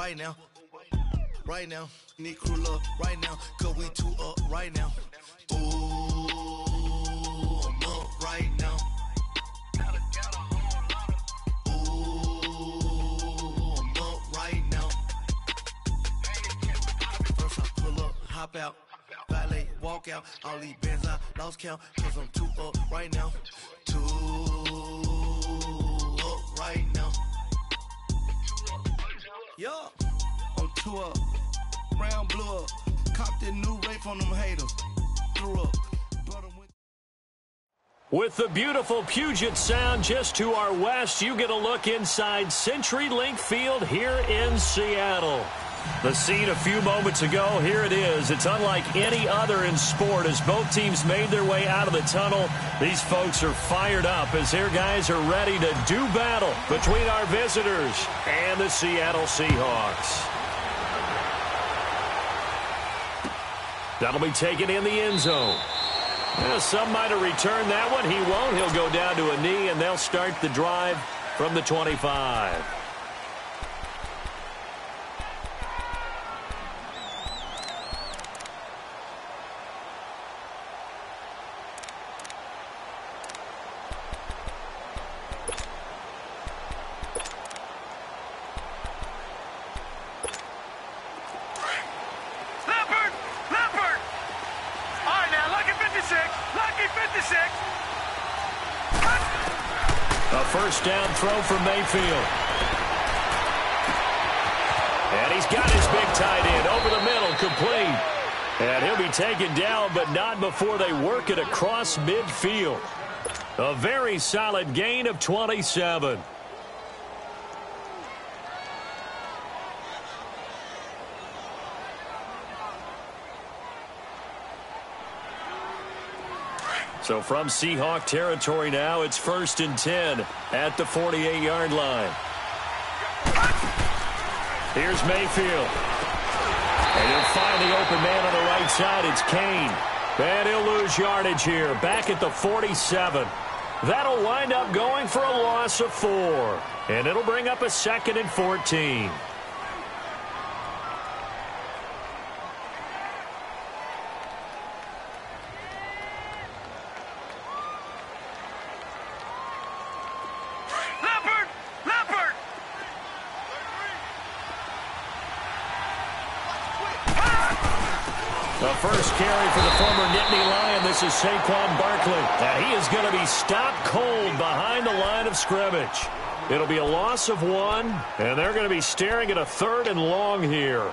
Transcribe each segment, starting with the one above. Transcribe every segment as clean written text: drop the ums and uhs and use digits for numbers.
right now. Right now, need crew up right now, cause we two up right now. Ooh, I'm up right now. Ooh, I'm up right now. First I pull up, hop out, valet, walk out. All these bands I lost count, cause I'm two up right now. Two up right now. Yeah, I'm two up. Brown blew up, copped that new rape on them haters, threw up. With the beautiful Puget Sound just to our west, you get a look inside CenturyLink Field here in Seattle. The scene a few moments ago, here it is. It's unlike any other in sport as both teams made their way out of the tunnel. These folks are fired up as their guys are ready to do battle between our visitors and the Seattle Seahawks. That'll be taken in the end zone. Some might have returned that one. He won't. He'll go down to a knee, and they'll start the drive from the 25. First down throw for Mayfield. And he's got his big tight end over the middle, complete. And he'll be taken down, but not before they work it across midfield. A very solid gain of 27. So from Seahawk territory now, it's 1st and 10 at the 48-yard line. Here's Mayfield. And he'll find the open man on the right side. It's Kane. And he'll lose yardage here, back at the 47. That'll wind up going for a loss of 4. And it'll bring up a 2nd and 14. First carry for the former Nittany Lion. This is Saquon Barkley. And he is going to be stopped cold behind the line of scrimmage. It'll be a loss of 1, and they're going to be staring at a 3rd and long here.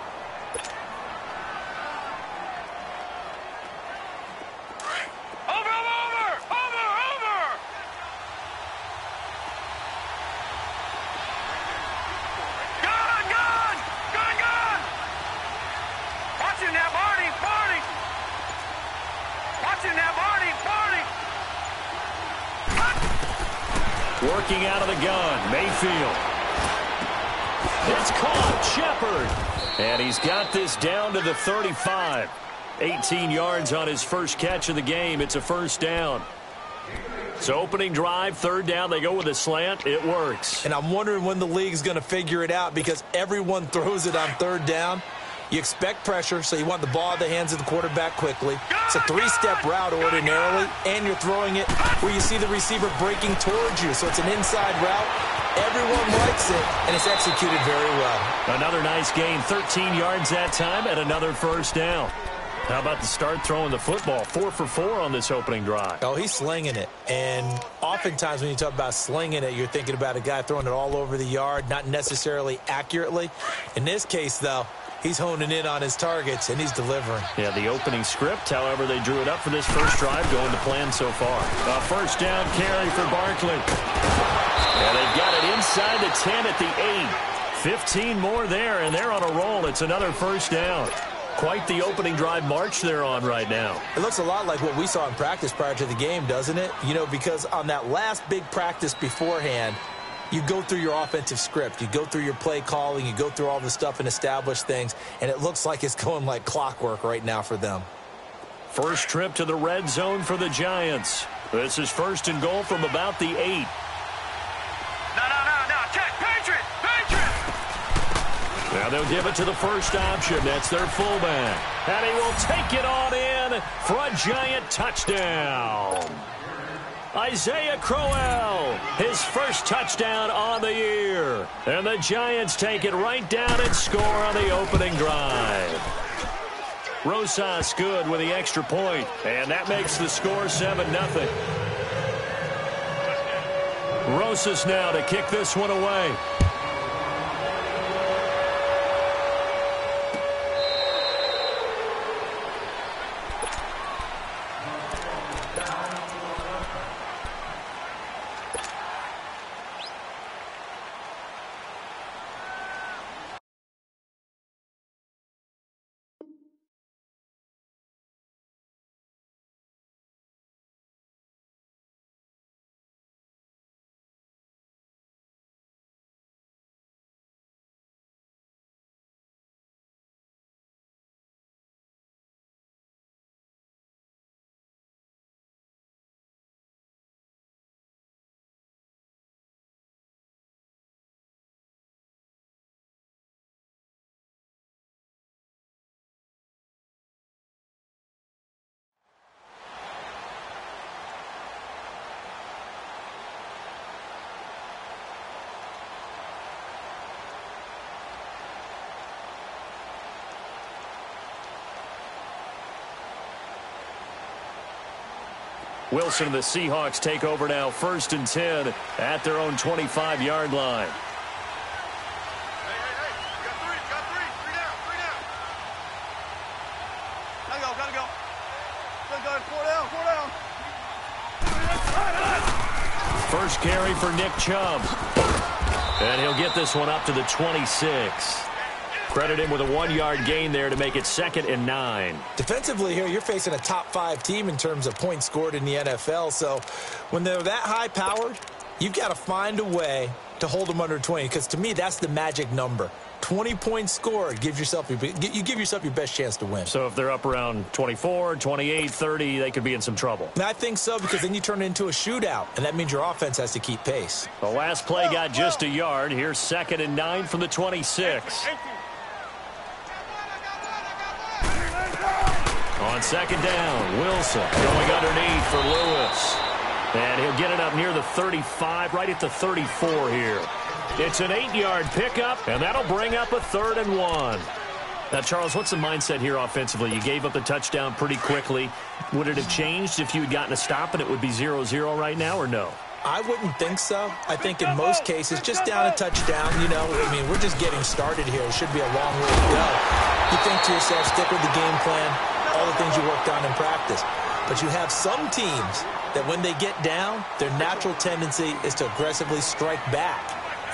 Working out of the gun, Mayfield. It's caught, Shepard. And he's got this down to the 35. 18 yards on his first catch of the game. It's a first down. So opening drive, 3rd down, they go with a slant. It works. And I'm wondering when the league's going to figure it out because everyone throws it on 3rd down. You expect pressure, so you want the ball in the hands of the quarterback quickly. It's a 3-step route ordinarily, and you're throwing it where you see the receiver breaking towards you. So it's an inside route. Everyone likes it, and it's executed very well. Another nice gain, 13 yards that time, and another first down. How about the start throwing the football? 4 for 4 on this opening drive. Oh, he's slinging it. And oftentimes when you talk about slinging it, you're thinking about a guy throwing it all over the yard, not necessarily accurately. In this case, though, he's honing in on his targets, and he's delivering. Yeah, the opening script, however, they drew it up for this first drive, going to plan so far. A first down carry for Barkley. And they've got it inside the 10 at the 8. 15 more there, and they're on a roll. It's another first down. Quite the opening drive march they're on right now. It looks a lot like what we saw in practice prior to the game, doesn't it? You know, because on that last big practice beforehand, you go through your offensive script. You go through your play calling. You go through all the stuff and establish things. And it looks like it's going like clockwork right now for them. First trip to the red zone for the Giants. This is 1st and goal from about the 8. No. Check. Patriot. Now Now they'll give it to the first option. That's their fullback. And he will take it on in for a giant touchdown. Isaiah Crowell, his first touchdown on the year. And the Giants take it right down and score on the opening drive. Rosas good with the extra point, and that makes the score 7-0. Rosas now to kick this one away. Wilson and the Seahawks take over now, 1st and 10 at their own 25-yard line. First carry for Nick Chubb. And he'll get this one up to the 26. Credit him with a 1-yard gain there to make it 2nd and 9. Defensively here, you're facing a top-5 team in terms of points scored in the NFL. So when they're that high-powered, you've got to find a way to hold them under 20. Because to me, that's the magic number. 20 points scored, you give yourself your best chance to win. So if they're up around 24, 28, 30, they could be in some trouble. And I think so, because then you turn it into a shootout, and that means your offense has to keep pace. The last play got just a yard. Here's 2nd and 9 from the 26. On 2nd down, Wilson going underneath for Lewis. And he'll get it up near the 35, right at the 34 here. It's an 8-yard pickup, and that'll bring up a 3rd and 1. Now, Charles, what's the mindset here offensively? You gave up the touchdown pretty quickly. Would it have changed if you had gotten a stop and it would be 0-0 right now, or no? I wouldn't think so. I think in most cases, just down a touchdown, I mean, we're just getting started here. It should be a long way to go. You think to yourself, stick with the game plan, all the things you worked on in practice. But you have some teams that when they get down, their natural tendency is to aggressively strike back.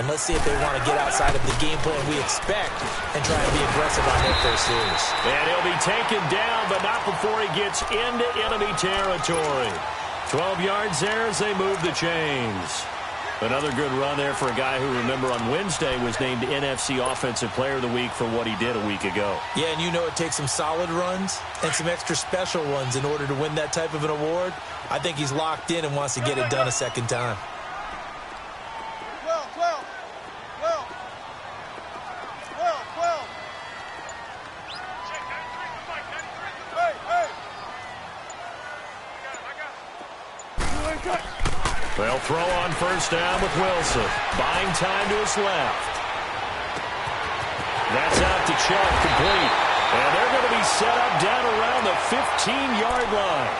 And let's see if they want to get outside of the game plan we expect and try and be aggressive on their first series. And he'll be taken down, but not before he gets into enemy territory. 12 yards there as they move the chains. Another good run there for a guy who, remember, on Wednesday was named NFC Offensive Player of the Week for what he did a week ago. Yeah, and it takes some solid runs and some extra special ones in order to win that type of an award. I think he's locked in and wants to get it done a second time. They'll throw on 1st down with Wilson. Buying time to his left. That's out to Chubb, complete. And they're going to be set up down around the 15-yard line.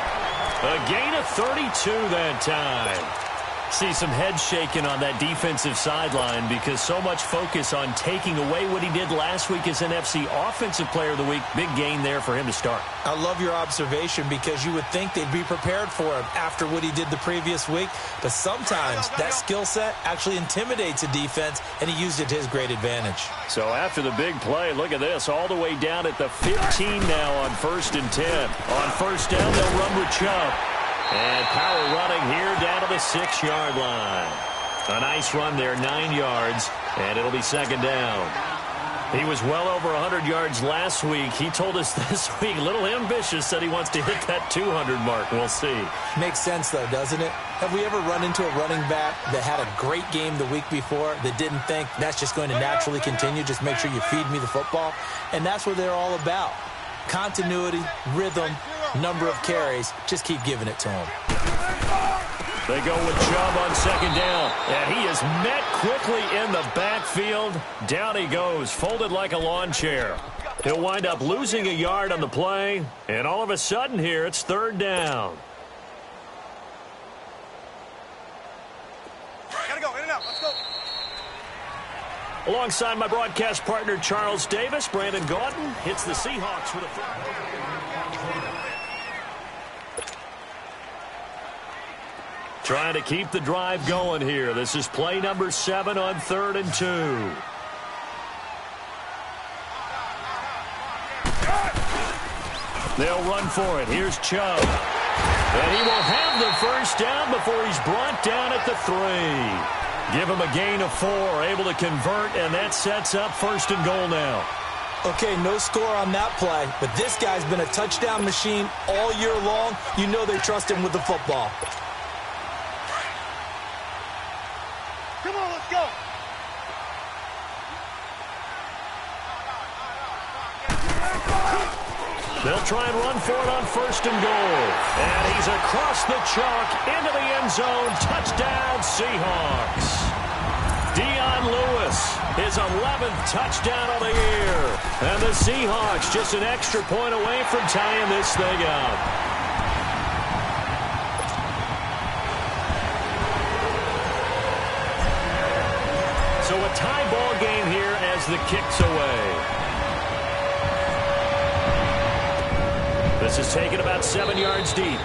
A gain of 32 that time. See some heads shaking on that defensive sideline because so much focus on taking away what he did last week as NFC Offensive Player of the Week. Big gain there for him to start. I love your observation because you would think they'd be prepared for him after what he did the previous week. But sometimes that skill set actually intimidates a defense, and he used it to his great advantage. So after the big play, look at this, all the way down at the 15 now on 1st and 10. On 1st down, they'll run with Chubb. And power running here down to the 6-yard line. A nice run there, 9 yards, and it'll be 2nd down. He was well over 100 yards last week. He told us this week, a little ambitious, said he wants to hit that 200 mark. We'll see. Makes sense, though, doesn't it? Have we ever run into a running back that had a great game the week before that didn't think that's just going to naturally continue? Just make sure you feed me the football. And that's what they're all about. Continuity, rhythm, number of carries. Just keep giving it to him. They go with Chubb on second down. And he is met quickly in the backfield. Down he goes, folded like a lawn chair. He'll wind up losing a yard on the play. And all of a sudden here, it's third down. Gotta go, in and out, let's go. Alongside my broadcast partner, Charles Davis, Brandon Gaudin hits the Seahawks with a... Trying to keep the drive going here. This is play number 7 on 3rd and 2. They'll run for it. Here's Chubb. And he will have the first down before he's brought down at the 3. Give him a gain of 4, able to convert, and that sets up 1st and goal now. Okay, no score on that play, but this guy's been a touchdown machine all year long. You know they trust him with the football. Come on, let's go. They'll try and run for it on 1st and goal. And he's across the chalk into the end zone. Touchdown, Seahawks. Dion Lewis, his 11th touchdown of the year. And the Seahawks just an extra point away from tying this thing up. So a tie ball game here as the kick's away. This is taken about 7 yards deep.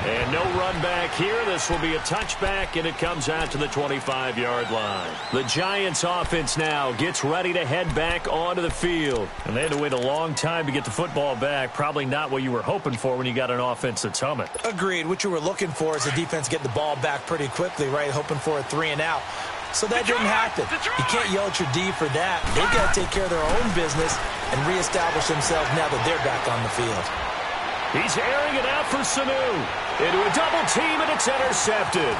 And no run back here. This will be a touchback, and it comes out to the 25-yard line. The Giants offense now gets ready to head back onto the field. And they had to wait a long time to get the football back. Probably not what you were hoping for when you got an offense that's humming. Agreed. What you were looking for is the defense getting the ball back pretty quickly, right? Hoping for a 3 and out. So that didn't happen. You can't yell at your D for that. They've got to take care of their own business and reestablish themselves now that they're back on the field. He's airing it out for Sanu. Into a double team, and it's intercepted.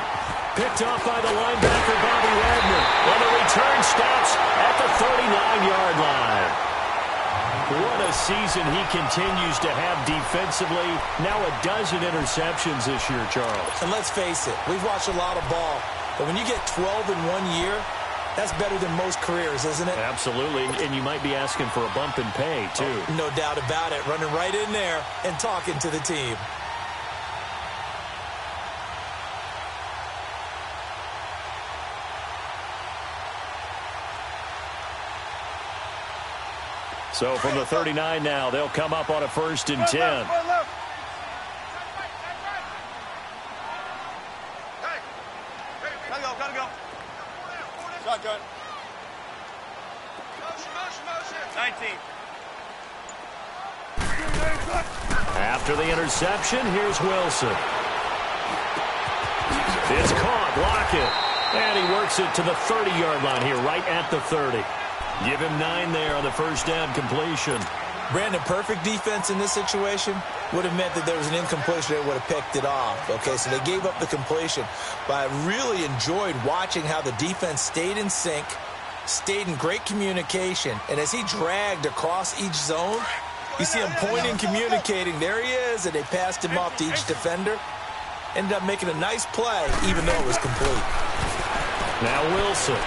Picked off by the linebacker, Bobby Wagner. And the return stops at the 39-yard line. What a season he continues to have defensively. Now a dozen interceptions this year, Charles. And let's face it, we've watched a lot of ball. But when you get 12 in 1 year, that's better than most careers, isn't it? Absolutely, and you might be asking for a bump in pay, too. Oh, no doubt about it. Running right in there and talking to the team. So from the 39 now, they'll come up on a 1st and 10. Gotta go. Shotgun. 19. After the interception, here's Wilson. It's caught, block it. And he works it to the 30-yard line here, right at the 30. Give him 9 there on the first down completion. Brandon, perfect defense in this situation would have meant that there was an incompletion that would have picked it off. Okay, so they gave up the completion. But I really enjoyed watching how the defense stayed in sync, stayed in great communication. And as he dragged across each zone, you see him pointing, communicating. There he is, and they passed him off to each defender. Ended up making a nice play, even though it was complete. Now Wilson.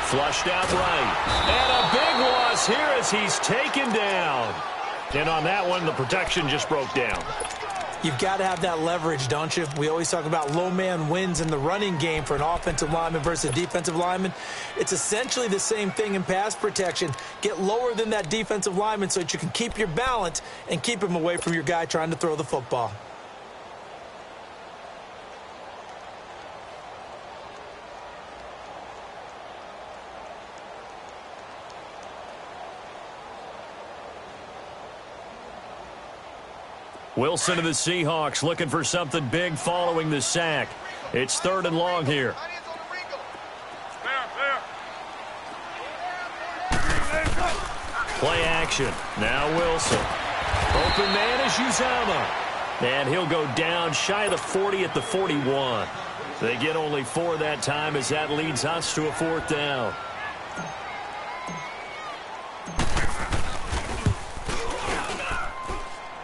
Flushed out right. And a big loss here as he's taken down. And on that one, the protection just broke down. You've got to have that leverage, don't you? We always talk about low man wins in the running game for an offensive lineman versus a defensive lineman. It's essentially the same thing in pass protection. Get lower than that defensive lineman so that you can keep your balance and keep him away from your guy trying to throw the football. Wilson to the Seahawks looking for something big following the sack. It's 3rd and long here. Play action. Now Wilson. Open man is Uzama. And he'll go down shy of the 40 at the 41. They get only 4 that time as that leads us to a 4th down.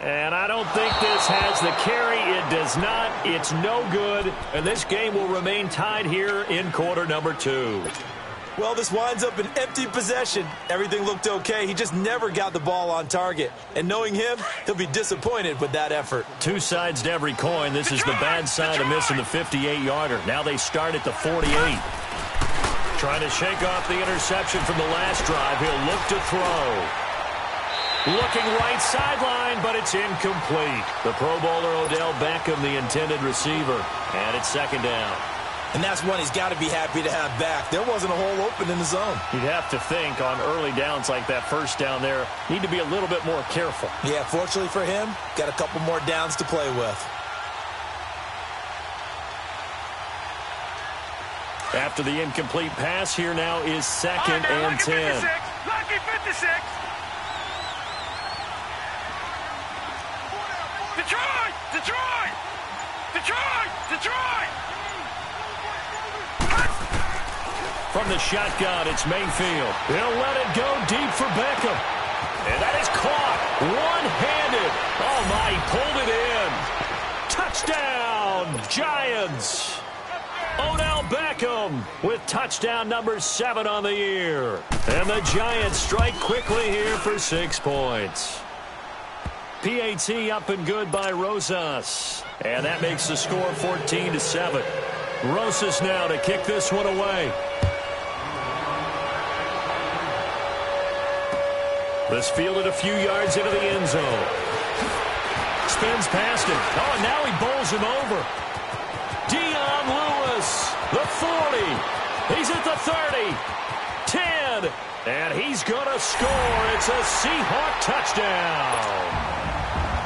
And I don't think this has the carry. It does not. It's no good. And this game will remain tied here in quarter number 2. Well, this winds up an empty possession. Everything looked okay. He just never got the ball on target. And knowing him, he'll be disappointed with that effort. 2 sides to every coin. This is the bad side of missing the 58-yarder. Now they start at the 48. Trying to shake off the interception from the last drive. He'll look to throw. Looking right sideline, but it's incomplete. The Pro Bowler Odell Beckham, the intended receiver. And it's 2nd down. And that's one he's got to be happy to have back. There wasn't a hole open in the zone. You'd have to think on early downs like that 1st down there, need to be a little bit more careful. Yeah, fortunately for him, got a couple more downs to play with. After the incomplete pass, here now is 2nd and 10. Lucky 56. Detroit! Detroit! Detroit! Detroit! From the shotgun, it's Mayfield. He'll let it go deep for Beckham. And that is caught. One-handed. Oh, my, he pulled it in. Touchdown, Giants. Odell Beckham with touchdown number 7 on the year. And the Giants strike quickly here for 6 points. PAT up and good by Rosas. And that makes the score 14-7. Rosas now to kick this one away. This fielded a few yards into the end zone. Spins past him. Oh, and now he bowls him over. Dion Lewis, the 40. He's at the 30. 10. And he's going to score. It's a Seahawk touchdown.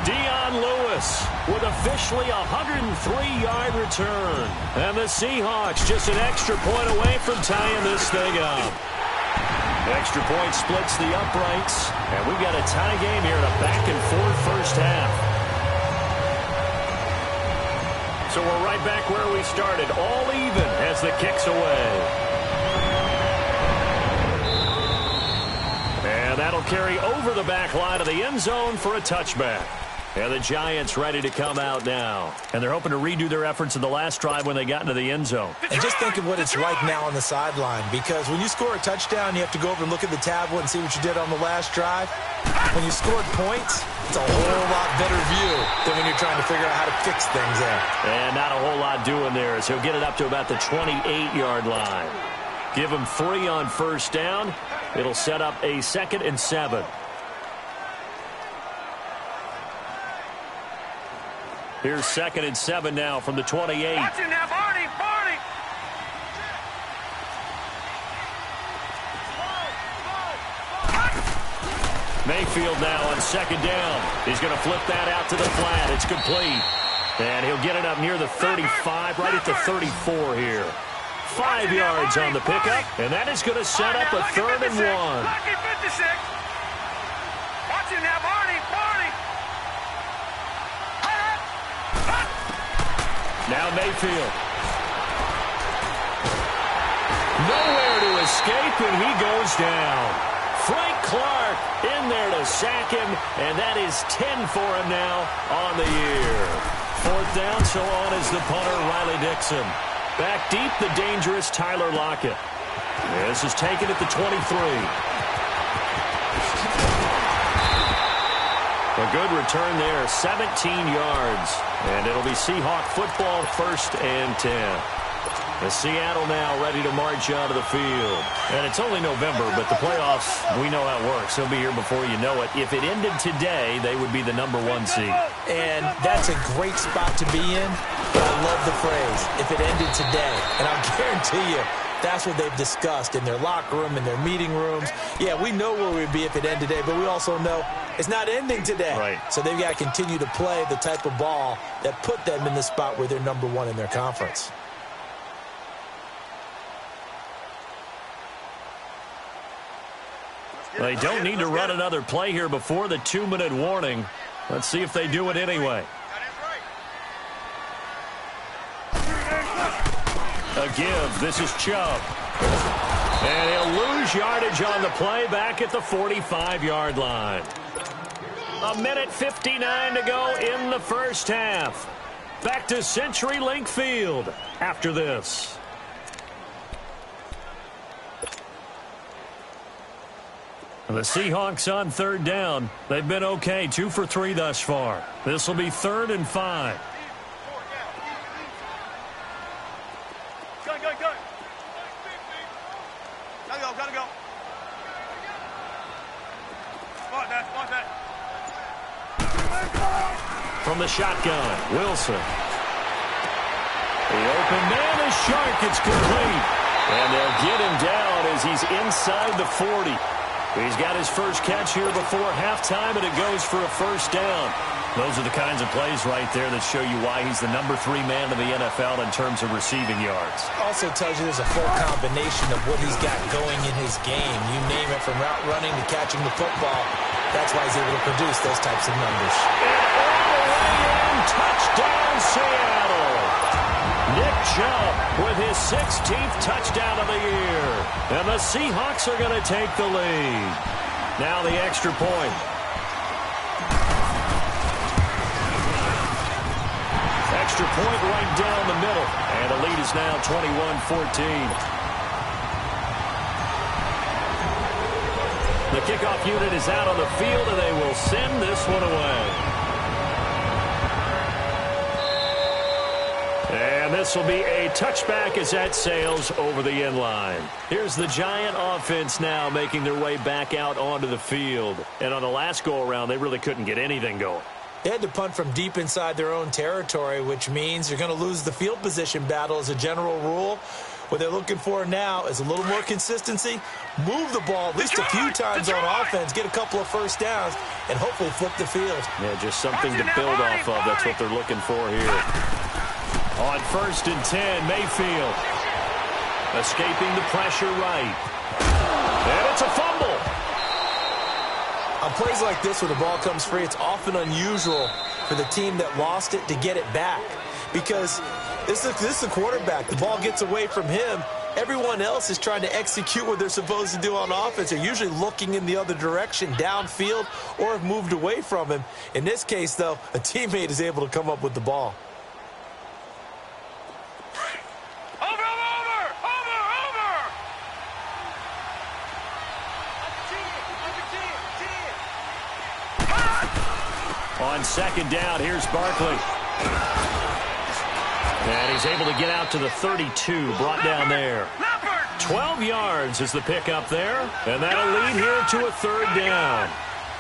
Dion Lewis with officially a 103-yard return. And the Seahawks just an extra point away from tying this thing up. Extra point splits the uprights. And we've got a tie game here in a back-and-forth 1st half. So we're right back where we started, all even as the kick's away. And that'll carry over the back line of the end zone for a touchback. And the Giants ready to come out now. And they're hoping to redo their efforts in the last drive when they got into the end zone. And just think of what it's like now on the sideline, because when you score a touchdown, you have to go over and look at the tablet and see what you did on the last drive. When you scored points, it's a whole lot better view than when you're trying to figure out how to fix things there. And not a whole lot doing there as he'll get it up to about the 28-yard line. Give him 3 on 1st down. It'll set up a 2nd and 7. Here's 2nd and 7 now from the 28. Watch him now, Barney, Barney. Mayfield now on 2nd down. He's going to flip that out to the flat. It's complete. And he'll get it up near the 35, right at the 34 here. 5 yards on the pickup, and that is going to set up a 3rd and 1. Lucky 56. Watch him now, Barney, Barney. Now Mayfield. Nowhere to escape, and he goes down. Frank Clark in there to sack him, and that is 10 for him now on the year. 4th down, so on is the punter, Riley Dixon. Back deep, the dangerous Tyler Lockett. This is taken at the 23. A good return there, 17 yards. And it'll be Seahawk football, 1st and 10. The Seattle now ready to march out of the field. And it's only November, but the playoffs, we know how it works. They'll be here before you know it. If it ended today, they would be the number 1 seed. And that's a great spot to be in. But I love the phrase, if it ended today. And I'll guarantee you, that's what they've discussed in their locker room, in their meeting rooms. Yeah, we know where we'd be if it ended today, but we also know it's not ending today. Right. So they've got to continue to play the type of ball that put them in the spot where they're number 1 in their conference. They don't need to run another play here before the 2-minute warning. Let's see if they do it anyway. A give. This is Chubb. And he'll lose yardage on the play back at the 45-yard line. 1:59 to go in the first half. Back to CenturyLink Field after this. The Seahawks on third down. They've been okay, 2 for 3 thus far. This will be 3rd and 5. Gotta go. Spot that. From the shotgun, Wilson. The open man is Shark. It's complete. And they'll get him down as he's inside the 40. He's got his first catch here before halftime, and it goes for a first down. Those are the kinds of plays right there that show you why he's the number 3 man in the NFL in terms of receiving yards. Also tells you there's a full combination of what he's got going in his game. You name it, from route running to catching the football. That's why he's able to produce those types of numbers. And all the way in, touchdown Seattle. Nick Chubb with his 16th touchdown of the year. And the Seahawks are going to take the lead. Now the extra point. Extra point right down the middle. And the lead is now 21-14. The kickoff unit is out on the field, and they will send this one away. And this will be a touchback as that sails over the end line. Here's the Giant offense now making their way back out onto the field. And on the last go-around, they really couldn't get anything going. They had to punt from deep inside their own territory, which means you're going to lose the field position battle as a general rule. What they're looking for now is a little more consistency, move the ball at least a few times on offense, get a couple of first downs, and hopefully flip the field. Yeah, just something to build off of. That's what they're looking for here. On 1st and 10, Mayfield escaping the pressure right. And it's a fumble. On plays like this where the ball comes free, it's often unusual for the team that lost it to get it back, because this is the quarterback. The ball gets away from him. Everyone else is trying to execute what they're supposed to do on offense. They're usually looking in the other direction, downfield, or have moved away from him. In this case, though, a teammate is able to come up with the ball. On 2nd down, here's Barkley. And he's able to get out to the 32, brought down there. 12 yards is the pickup there, and that'll lead here to a 3rd down.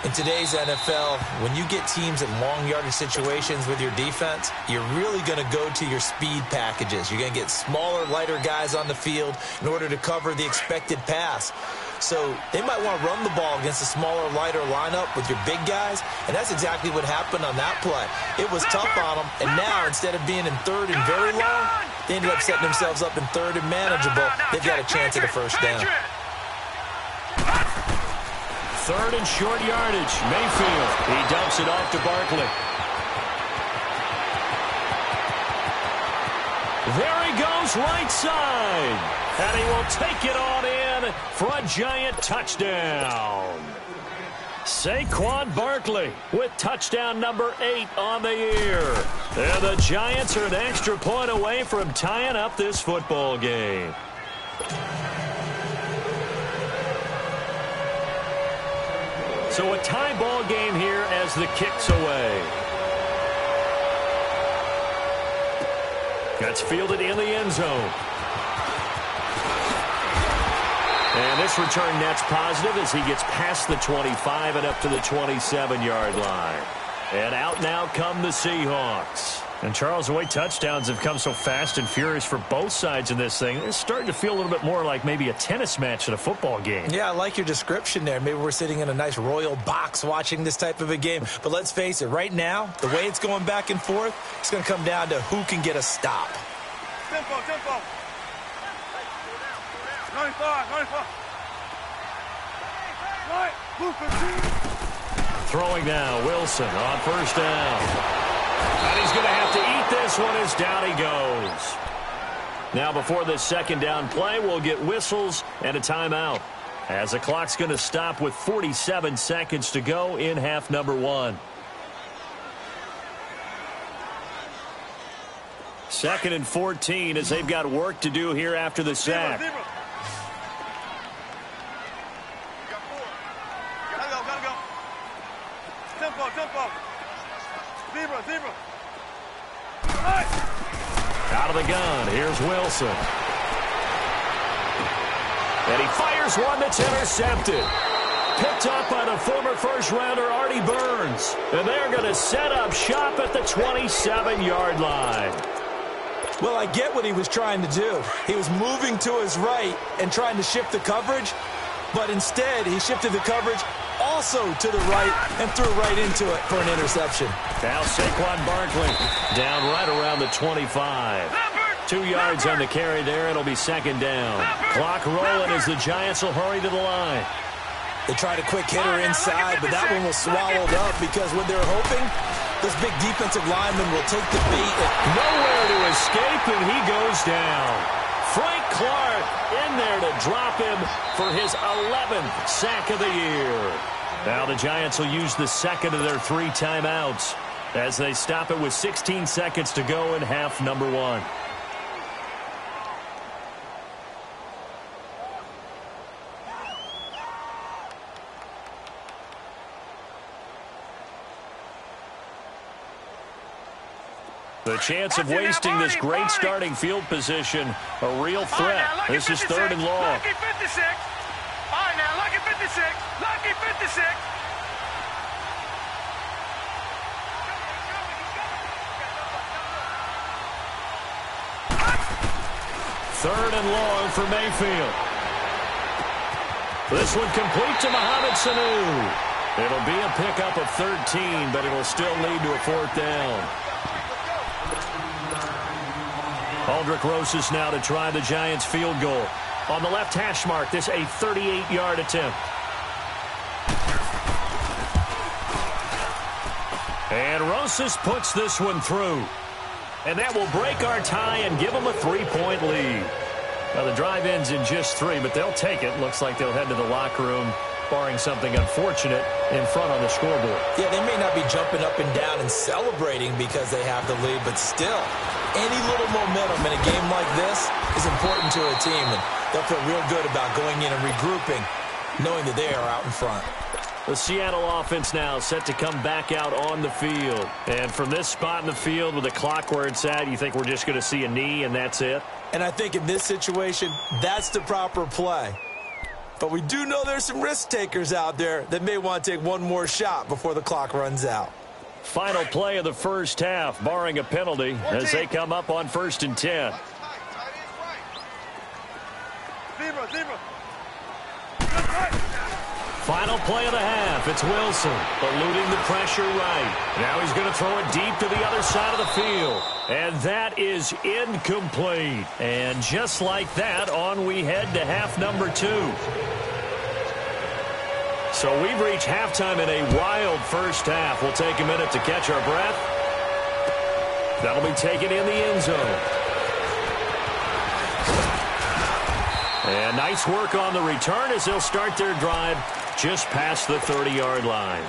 In today's NFL, when you get teams in long yardage situations with your defense, you're really going to go to your speed packages. You're going to get smaller, lighter guys on the field in order to cover the expected pass. So they might want to run the ball against a smaller, lighter lineup with your big guys, and that's exactly what happened on that play. It was tough on them, and now instead of being in 3rd and very long, they ended up setting themselves up in 3rd and manageable. They've got a chance at a first down. 3rd and short yardage. Mayfield. He dumps it off to Barkley. There he goes, right side. And he will take it on in for a Giant touchdown. Saquon Barkley with touchdown number 8 on the year. And the Giants are an extra point away from tying up this football game. So a tie ball game here as the kick's away. That's fielded in the end zone. And this return net's positive as he gets past the 25 and up to the 27-yard line. And out now come the Seahawks. And Charles, the way touchdowns have come so fast and furious for both sides in this thing, it's starting to feel a little bit more like maybe a tennis match than a football game. Yeah, I like your description there. Maybe we're sitting in a nice royal box watching this type of a game. But let's face it, right now, the way it's going back and forth, it's going to come down to who can get a stop. Tempo. 95. Throwing now, Wilson on first down. And he's going to have to eat this one as down he goes. Now before this second down play, we'll get whistles and a timeout, as the clock's going to stop with 47 seconds to go in half number one. Second and 14 as they've got work to do here after the sack. Out of the gun, here's Wilson. And he fires one that's intercepted. Picked up by the former first-rounder Artie Burns. And they're going to set up shop at the 27-yard line. Well, I get what he was trying to do. He was moving to his right and trying to shift the coverage, but instead he shifted the coverage also to the right and threw right into it for an interception. Now Saquon Barkley down right around the 25. 2 yards on the carry there. It'll be second down. Clock rolling as the Giants will hurry to the line. They tried a quick hitter inside, but that one was swallowed up because when they're hoping, this big defensive lineman will take the bait. Nowhere to escape, and he goes down. Frank Clark in there to drop him for his 11th sack of the year. Now the Giants will use the second of their 3 timeouts as they stop it with 16 seconds to go in half number one. The chance of wasting this great starting field position, a real threat. This is third and long. Lucky 56. All right, now, lucky 56. Lucky 56. Third and long for Mayfield. This one complete to Mohamed Sanu. It'll be a pickup of 13, but it'll still lead to a fourth down. Aldrick Rosas now to try the Giants field goal. On the left hash mark, this a 38-yard attempt. And Rosas puts this one through. And that will break our tie and give them a 3-point lead. Now the drive ends in just 3, but they'll take it. Looks like they'll head to the locker room, barring something unfortunate in front on the scoreboard. Yeah, they may not be jumping up and down and celebrating because they have the lead, but still, any little momentum in a game like this is important to a team, and they'll feel real good about going in and regrouping, knowing that they are out in front. The Seattle offense now set to come back out on the field. And from this spot in the field with the clock where it's at, you think we're just going to see a knee and that's it? And I think in this situation, that's the proper play. But we do know there's some risk takers out there that may want to take one more shot before the clock runs out. Final play of the first half, barring a penalty, as they come up on 1st and 10. Zebra. Final play of the half. It's Wilson, eluding the pressure right. Now he's going to throw it deep to the other side of the field. And that is incomplete. And just like that, on we head to half number 2. So we've reached halftime in a wild first half. We'll take a minute to catch our breath. That'll be taken in the end zone. And nice work on the return as they'll start their drive just past the 30-yard line.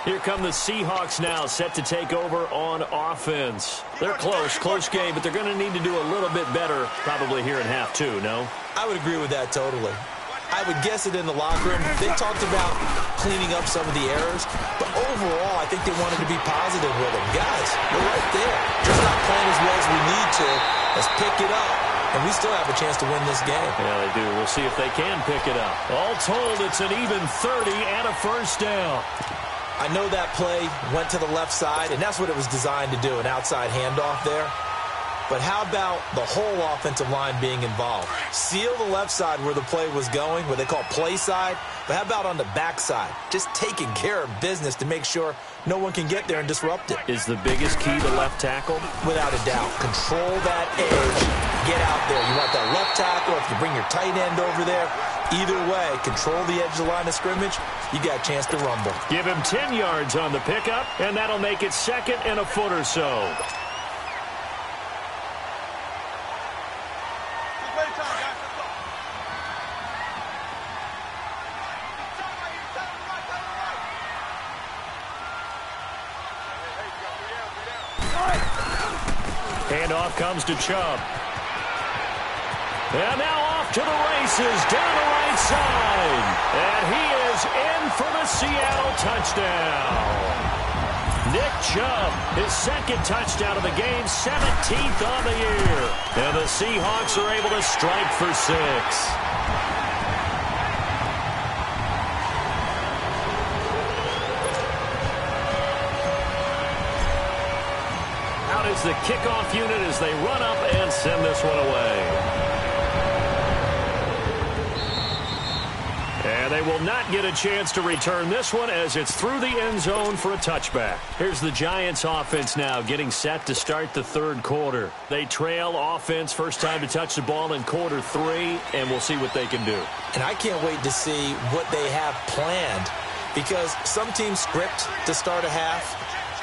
Here come the Seahawks now, set to take over on offense. They're close game, but they're going to need to do a little bit better probably here in half 2, no? I would agree with that totally. I would guess it in the locker room. They talked about cleaning up some of the errors, but overall, I think they wanted to be positive with them. Guys, we're right there. Just not playing as well as we need to. Let's pick it up, and we still have a chance to win this game. Yeah, they do. We'll see if they can pick it up. All told, it's an even 30 and a first down. I know that play went to the left side, and that's what it was designed to do, an outside handoff there. But how about the whole offensive line being involved? Seal the left side where the play was going, what they call play side. But how about on the back side? Just taking care of business to make sure no one can get there and disrupt it. Is the biggest key the left tackle? Without a doubt. Control that edge. Get out there. You want that left tackle, if you bring your tight end over there, either way, control the edge of the line of scrimmage, you got a chance to rumble. Give him 10 yards on the pickup, and that'll make it 2nd and a foot or so. Handoff comes to Chubb. And now off to the races down the right side. And he is in for the Seattle touchdown. Nick Chubb, his 2nd touchdown of the game, 17th on the year. And the Seahawks are able to strike for 6. Is the kickoff unit as they run up and send this one away. And they will not get a chance to return this one as it's through the end zone for a touchback. Here's the Giants offense now getting set to start the 3rd quarter. They trail offense, first time to touch the ball in quarter 3, and we'll see what they can do. And I can't wait to see what they have planned, because some teams script to start a half.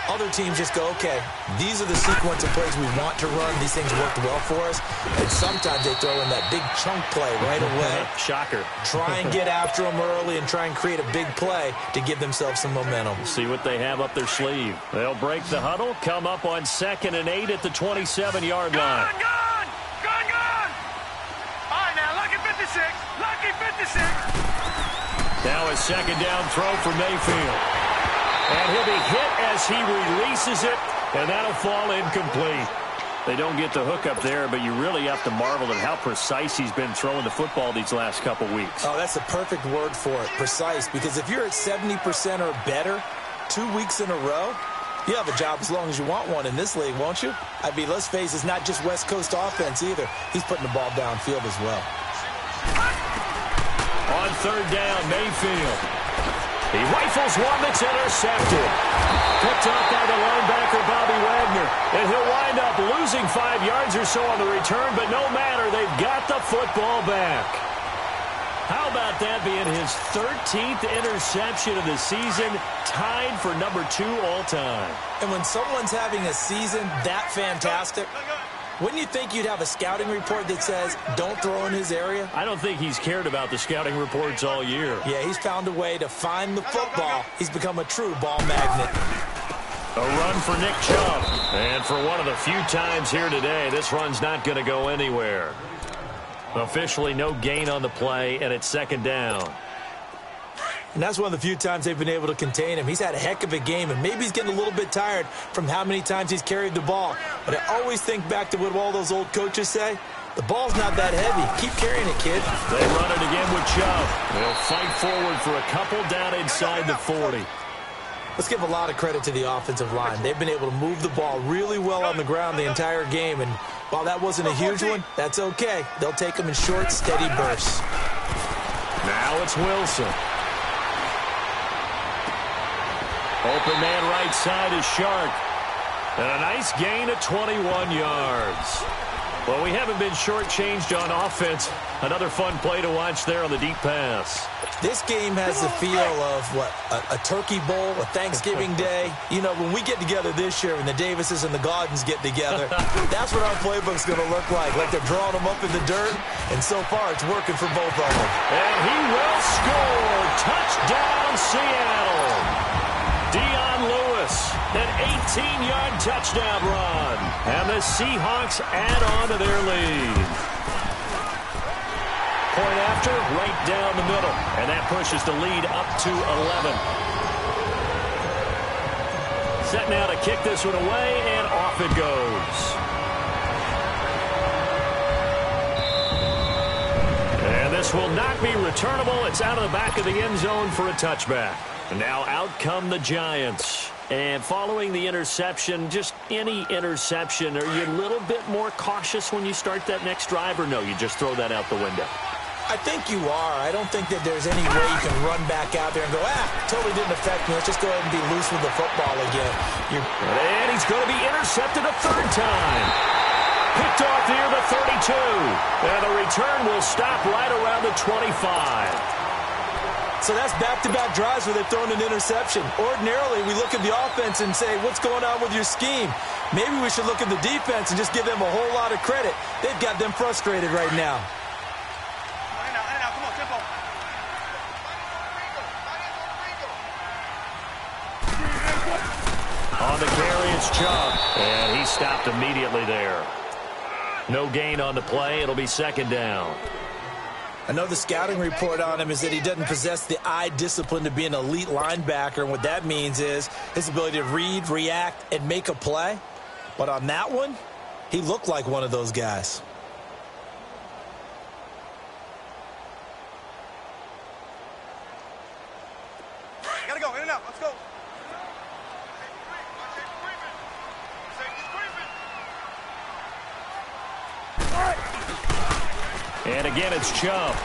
Other teams just go, okay, these are the sequence of plays we want to run. These things worked well for us. And sometimes they throw in that big chunk play right away. Shocker. Try and get after them early and try and create a big play to give themselves some momentum. See what they have up their sleeve. They'll break the huddle, come up on 2nd and 8 at the 27-yard line. Gone! All right, now, lucky 56. Lucky 56. Now a 2nd down throw for Mayfield. And he'll be hit as he releases it, and that'll fall incomplete. They don't get the hook up there, but you really have to marvel at how precise he's been throwing the football these last couple weeks. Oh, that's the perfect word for it, precise, because if you're at 70% or better 2 weeks in a row, you have a job as long as you want one in this league, won't you? I mean, let's face it, it's not just West Coast offense either. He's putting the ball downfield as well. On 3rd down, Mayfield. He rifles one that's intercepted. Picked up by the linebacker, Bobby Wagner. And he'll wind up losing 5 yards or so on the return, but no matter, they've got the football back. How about that being his 13th interception of the season, tied for number 2 all-time? And when someone's having a season that fantastic, wouldn't you think you'd have a scouting report that says, don't throw in his area? I don't think he's cared about the scouting reports all year. Yeah, he's found a way to find the football. He's become a true ball magnet. A run for Nick Chubb. And for one of the few times here today, this run's not going to go anywhere. Officially no gain on the play, and it's 2nd down. And that's one of the few times they've been able to contain him. He's had a heck of a game, and maybe he's getting a little bit tired from how many times he's carried the ball. But I always think back to what all those old coaches say. The ball's not that heavy. Keep carrying it, kid. They run it again with Chubb. They'll fight forward for a couple down inside the 40. Let's give a lot of credit to the offensive line. They've been able to move the ball really well on the ground the entire game. And while that wasn't a huge one, that's okay. They'll take them in short, steady bursts. Now it's Wilson. Open man right side is Shark. And a nice gain of 21 yards. Well, we haven't been shortchanged on offense. Another fun play to watch there on the deep pass. This game has the feel of, what, a turkey bowl, a Thanksgiving day. You know, when we get together this year, when the Davises and the Gaudens get together, that's what our playbook's going to look like. Like they're drawing them up in the dirt, and so far it's working for both of them. And he will score. Touchdown, Seattle. Dion Lewis, an 18-yard touchdown run. And the Seahawks add on to their lead. Point after, right down the middle. And that pushes the lead up to 11. Set now to kick this one away, and off it goes. And this will not be returnable. It's out of the back of the end zone for a touchback. And now out come the Giants. And following the interception, just any interception, are you a little bit more cautious when you start that next drive, or no, you just throw that out the window? I think you are. I don't think that there's any way you can run back out there and go, totally didn't affect me. Let's just go ahead and be loose with the football again. And he's going to be intercepted a third time. Picked off near the 32. And the return will stop right around the 25. So that's back-to-back drives where they've thrown an interception. Ordinarily, we look at the offense and say, what's going on with your scheme? Maybe we should look at the defense and just give them a whole lot of credit. They've got them frustrated right now. On the carry, it's Chubb. And he stopped immediately there. No gain on the play. It'll be second down. I know the scouting report on him is that he doesn't possess the eye discipline to be an elite linebacker. And what that means is his ability to read, react, and make a play. But on that one, he looked like one of those guys. Gotta go, in and out, let's go. And again, it's Chubb.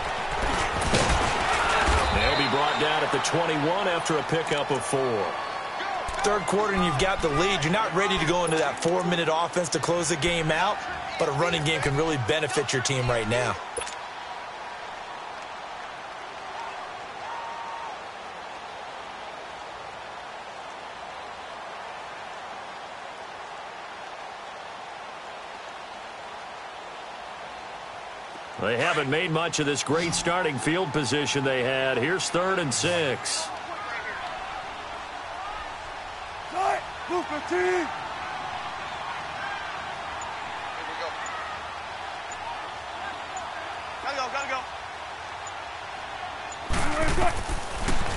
They'll be brought down at the 21 after a pickup of 4. Third quarter and you've got the lead. You're not ready to go into that 4-minute offense to close the game out, but a running game can really benefit your team right now. They haven't made much of this great starting field position they had. Here's 3rd and 6.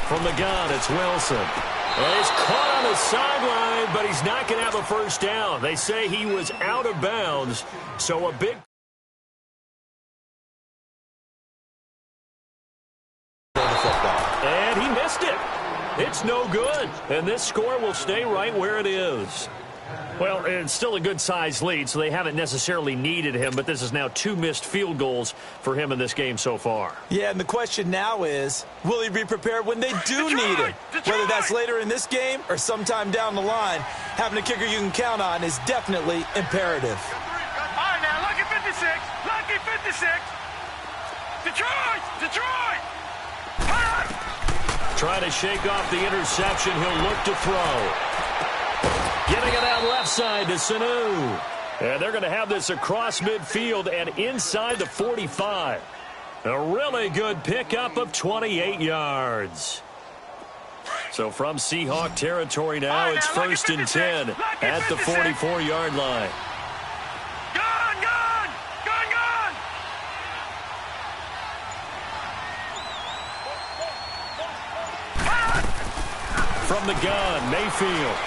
From the gun, it's Wilson. Well, he's caught on the sideline, but he's not going to have a first down. They say he was out of bounds, so a big... And he missed it. It's no good. And this score will stay right where it is. Well, it's still a good-sized lead, so they haven't necessarily needed him, but this is now 2 missed field goals for him in this game so far. Yeah, and the question now is, will he be prepared when they do need him? Whether that's later in this game or sometime down the line, having a kicker you can count on is definitely imperative. All right, now, lucky 56. Lucky 56. Detroit! Detroit! Trying to shake off the interception. He'll look to throw. Getting it out left side to Sanu. And they're going to have this across midfield and inside the 45. A really good pickup of 28 yards. So from Seahawk territory now, it's 1st and 10 at the 44-yard line. From the gun, Mayfield.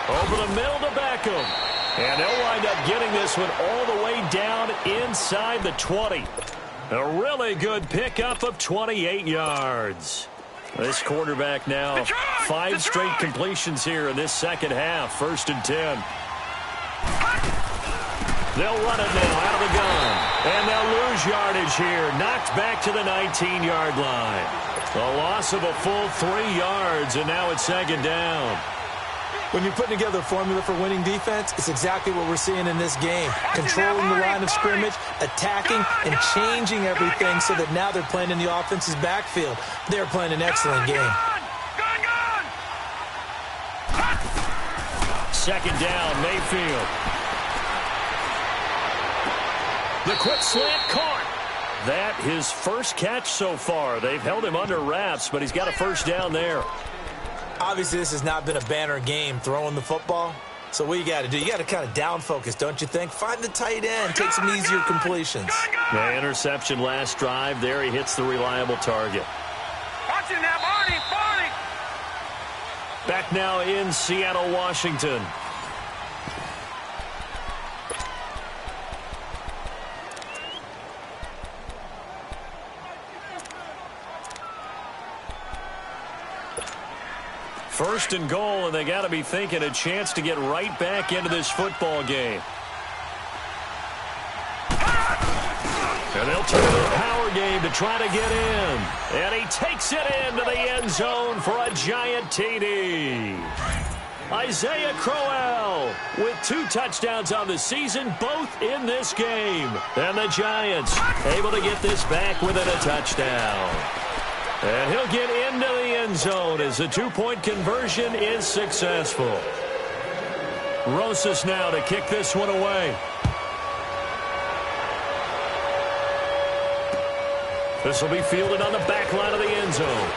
Over the middle to Beckham. And they'll wind up getting this one all the way down inside the 20. A really good pickup of 28 yards. This quarterback now 5 straight completions here in this second half. 1st and 10. They'll run it now out of the gun. And they'll lose yardage here. Knocked back to the 19-yard line. A loss of a full 3 yards, and now it's 2nd down. When you're putting together a formula for winning defense, it's exactly what we're seeing in this game. Controlling the line of scrimmage, attacking, and changing everything so that now they're playing in the offense's backfield. They're playing an excellent game. 2nd down, Mayfield. The quick slant caught. That his first catch so far. They've held him under wraps, but he's got a first down there. Obviously, this has not been a banner game throwing the football. So what you got to do, you got to kind of down focus, don't you think? Find the tight end, take some easier completions. The interception last drive. There he hits the reliable target. Watch it now, Barney. Back now in Seattle, Washington. First and goal, and they got to be thinking a chance to get right back into this football game. And they'll turn to the power game to try to get in. And he takes it into the end zone for a giant TD. Isaiah Crowell with 2 touchdowns on the season, both in this game. And the Giants able to get this back within a touchdown. And he'll get into the end zone as the 2-point conversion is successful. Rosas now to kick this one away. This will be fielded on the back line of the end zone.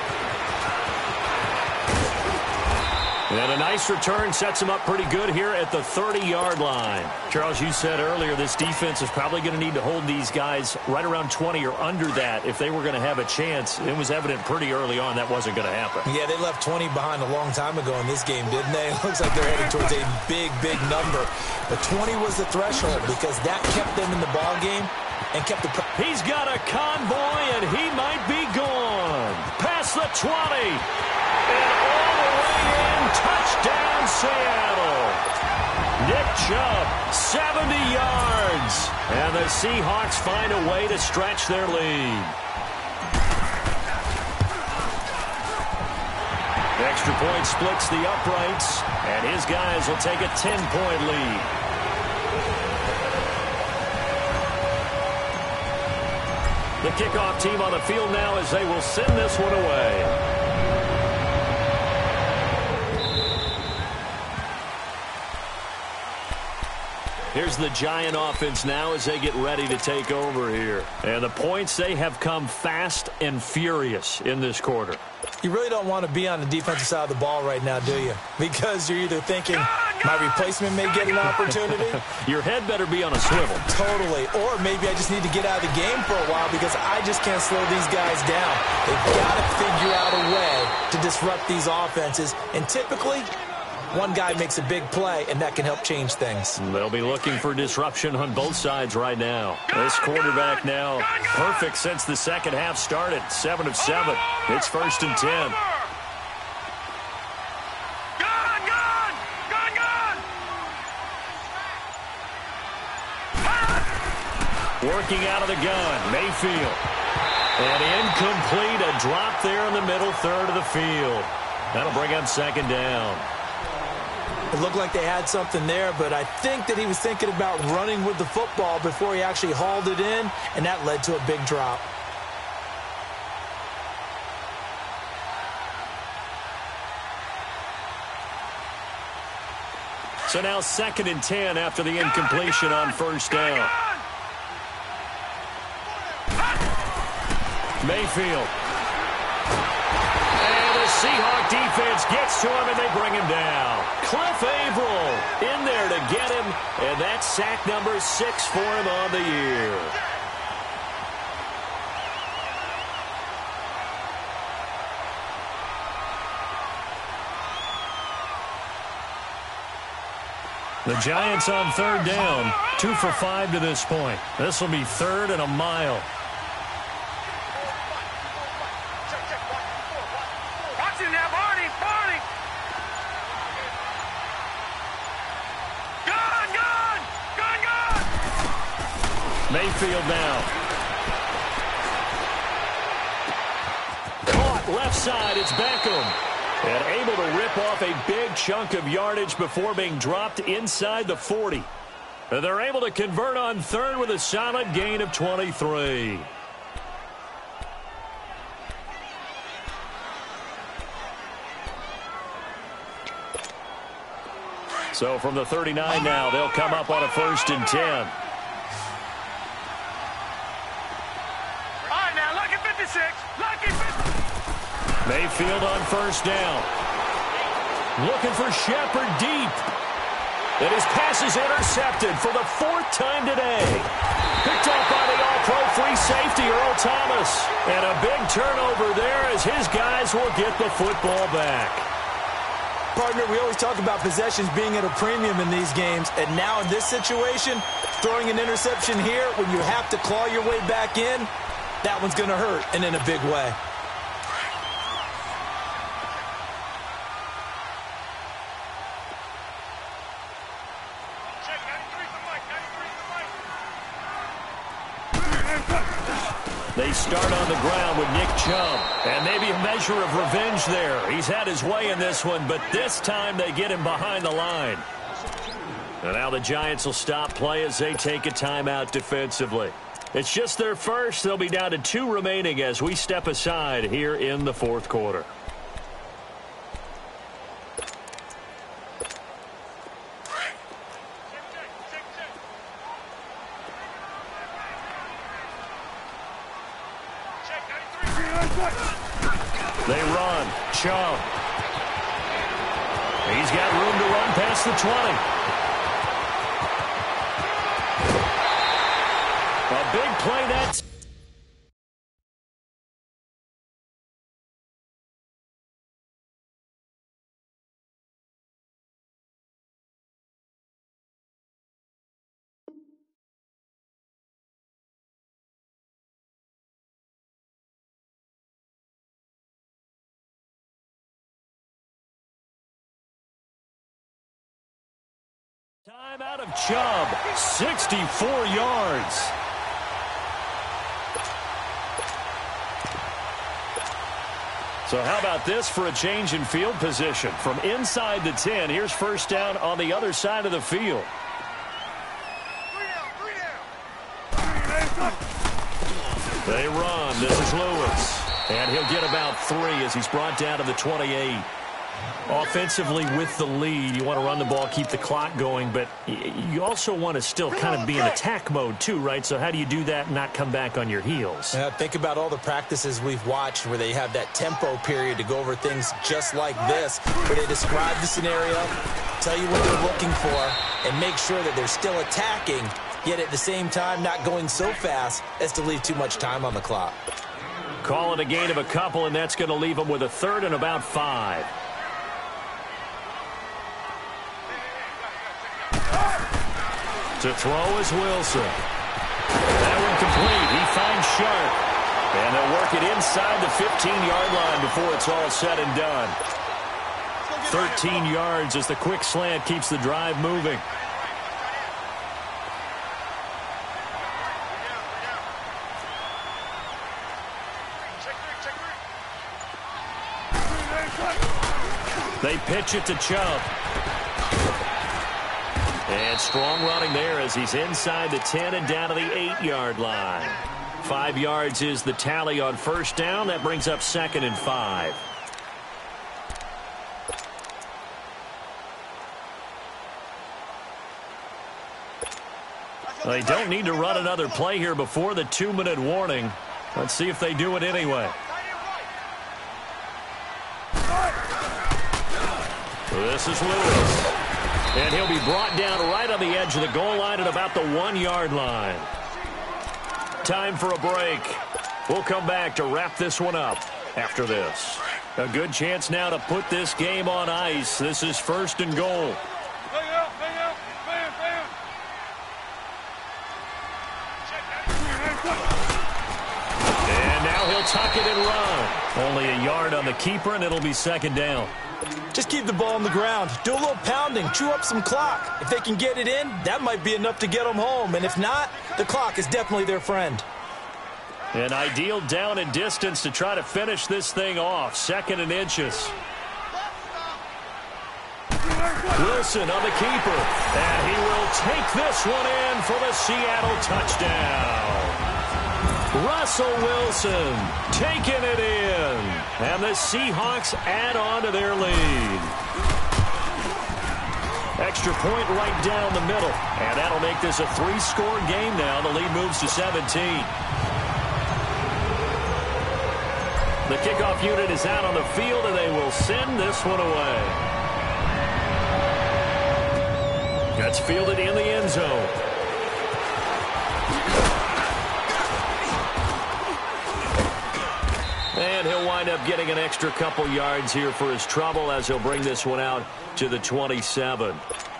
And a nice return sets him up pretty good here at the 30-yard line. Charles, you said earlier this defense is probably going to need to hold these guys right around 20 or under that if they were going to have a chance. It was evident pretty early on that wasn't going to happen. Yeah, they left 20 behind a long time ago in this game, didn't they? It looks like they're heading towards a big, big number. But 20 was the threshold because that kept them in the ball game and kept the... He's got a convoy, and he might be gone. Past the 20. And all the way in. Touchdown, Seattle. Nick Chubb, 70 yards. And the Seahawks find a way to stretch their lead. Extra point splits the uprights, and his guys will take a 10-point lead. The kickoff team on the field now as they will send this one away. Here's the Giant offense now as they get ready to take over here. And the points, they have come fast and furious in this quarter. You really don't want to be on the defensive side of the ball right now, do you? Because you're either thinking, my replacement may get an opportunity. Your head better be on a swivel. Totally. Or maybe I just need to get out of the game for a while because I just can't slow these guys down. They've got to figure out a way to disrupt these offenses. And typically, one guy makes a big play, and that can help change things. They'll be looking for disruption on both sides right now. This quarterback now perfect since the second half started. 7 of 7. It's 1st and 10. Working out of the gun, Mayfield. And incomplete, a drop there in the middle third of the field. That'll bring up 2nd down. It looked like they had something there, but I think that he was thinking about running with the football before he actually hauled it in, and that led to a big drop. So now 2nd and 10 after the incompletion on 1st down. Mayfield. Seahawk defense gets to him, and they bring him down. Cliff Averill in there to get him, and that's sack number 6 for him on the year. The Giants on 3rd down, 2 for 5 to this point. This will be 3rd and a mile. Mayfield now. Caught left side. It's Beckham. And able to rip off a big chunk of yardage before being dropped inside the 40. And they're able to convert on 3rd with a solid gain of 23. So from the 39 now, they'll come up on a 1st and 10. Mayfield on 1st down. Looking for Shepard deep. And his pass is intercepted for the 4th time today. Picked off by the all-pro free safety, Earl Thomas. And a big turnover there as his guys will get the football back. Partner, we always talk about possessions being at a premium in these games. And now in this situation, throwing an interception here when you have to claw your way back in, that one's going to hurt, and in a big way. They start on the ground with Nick Chubb. And maybe a measure of revenge there. He's had his way in this one, but this time they get him behind the line. And now the Giants will stop play as they take a timeout defensively. It's just their first. They'll be down to 2 remaining as we step aside here in the fourth quarter. They run. Chubb. He's got room to run past the 20. A big play that's... Time out of Chubb, 64 yards. So how about this for a change in field position? From inside the 10, here's first down on the other side of the field. They run. This is Lewis. And he'll get about 3 as he's brought down to the 28. Offensively with the lead, you want to run the ball, keep the clock going, but you also want to still kind of be in attack mode too, right? So how do you do that and not come back on your heels? Think about all the practices we've watched where they have that tempo period to go over things just like this, where they describe the scenario, tell you what they're looking for, and make sure that they're still attacking, yet at the same time not going so fast as to leave too much time on the clock. Call it a gain of a couple, and that's going to leave them with a 3rd and about 5. To throw is Wilson. That one complete. He finds Sharp. And they'll work it inside the 15-yard line before it's all said and done. 13 yards as the quick slant keeps the drive moving. They pitch it to Chubb. And strong running there as he's inside the 10 and down to the 8-yard line. 5 yards is the tally on first down. That brings up 2nd and 5. They don't need to run another play here before the 2-minute warning. Let's see if they do it anyway. This is Lewis. And he'll be brought down right on the edge of the goal line at about the 1-yard line. Time for a break. We'll come back to wrap this one up after this. A good chance now to put this game on ice. This is 1st and goal. And now he'll tuck it and run. Only a yard on the keeper, and it'll be 2nd down. Just keep the ball on the ground. Do a little pounding. Chew up some clock. If they can get it in, that might be enough to get them home. And if not, the clock is definitely their friend. An ideal down and distance to try to finish this thing off. 2nd and inches. Wilson on the keeper. And he will take this one in for the Seattle touchdown. Russell Wilson taking it in. And the Seahawks add on to their lead. Extra point right down the middle. And that'll make this a 3-score game now. The lead moves to 17. The kickoff unit is out on the field, and they will send this one away. That's fielded in the end zone. And he'll wind up getting an extra couple yards here for his trouble as he'll bring this one out to the 27.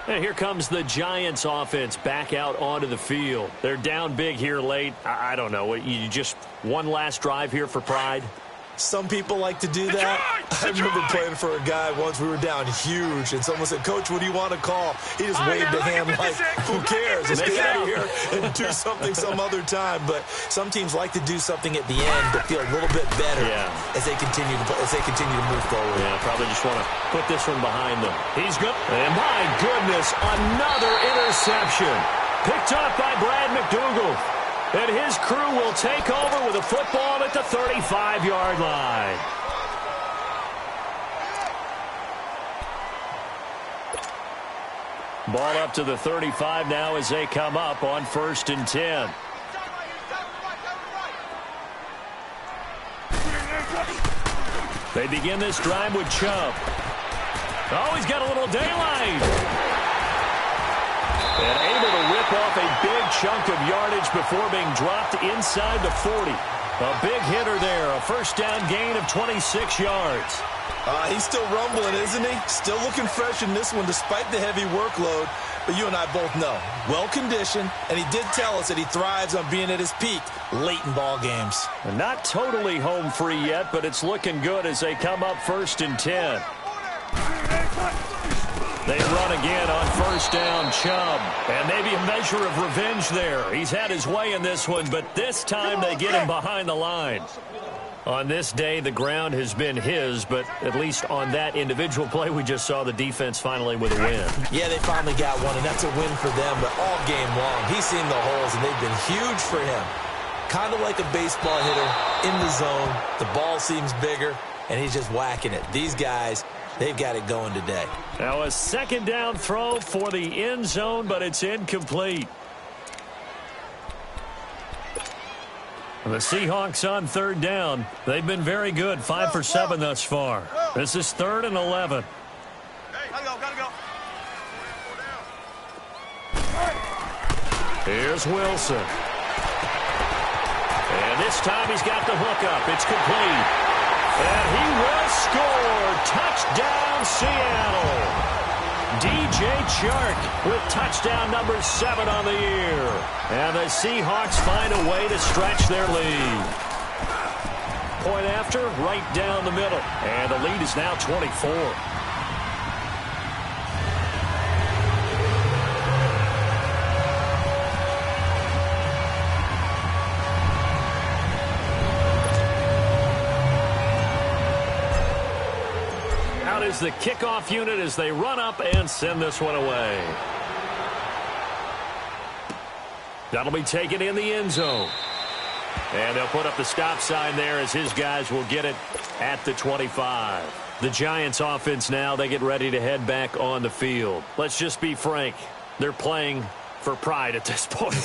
And here comes the Giants offense back out onto the field. They're down big here late. I don't know. You just one last drive here for pride? Some people like to do that. I remember playing for a guy once. We were down huge, and someone said, "Coach, what do you want to call?" He just waved a hand like, "Who cares? Let's get out of here and do something some other time." But some teams like to do something at the end to feel a little bit better as they continue to move forward. Yeah, probably just want to put this one behind them. He's good. And my goodness, another interception. Picked off by Brad McDougal. And his crew will take over with a football at the 35-yard line. Ball up to the 35 now as they come up on 1st and 10. They begin this drive with Chubb. Oh, he's got a little daylight. And able to rip off a big chunk of yardage before being dropped inside the 40. A big hitter there. A first down gain of 26 yards. He's still rumbling, isn't he? Still looking fresh in this one despite the heavy workload. But you and I both know, well-conditioned, and he did tell us that he thrives on being at his peak late in ball games. Not totally home free yet, but it's looking good as they come up 1st and 10. They run again on 1st down, Chubb. And maybe a measure of revenge there. He's had his way in this one, but this time they get him behind the line. On this day, the ground has been his, but at least on that individual play, we just saw the defense finally with a win. Yeah, they finally got one, and that's a win for them, but all game long, he's seen the holes, and they've been huge for him. Kind of like a baseball hitter in the zone. The ball seems bigger, and he's just whacking it. These guys, they've got it going today. Now a 2nd down throw for the end zone, but it's incomplete. The Seahawks on 3rd down. They've been very good, 5 for 7 thus far. This is 3rd and 11. Gotta go. Here's Wilson. And this time he's got the hook up. It's complete. And he will score. Touchdown, Seattle. DJ Chark with touchdown number 7 on the year. And the Seahawks find a way to stretch their lead. Point after, right down the middle. And the lead is now 24. Is the kickoff unit as they run up and send this one away. That'll be taken in the end zone. And they'll put up the stop sign there as his guys will get it at the 25. The Giants offense now, they get ready to head back on the field. Let's just be frank. They're playing for pride at this point.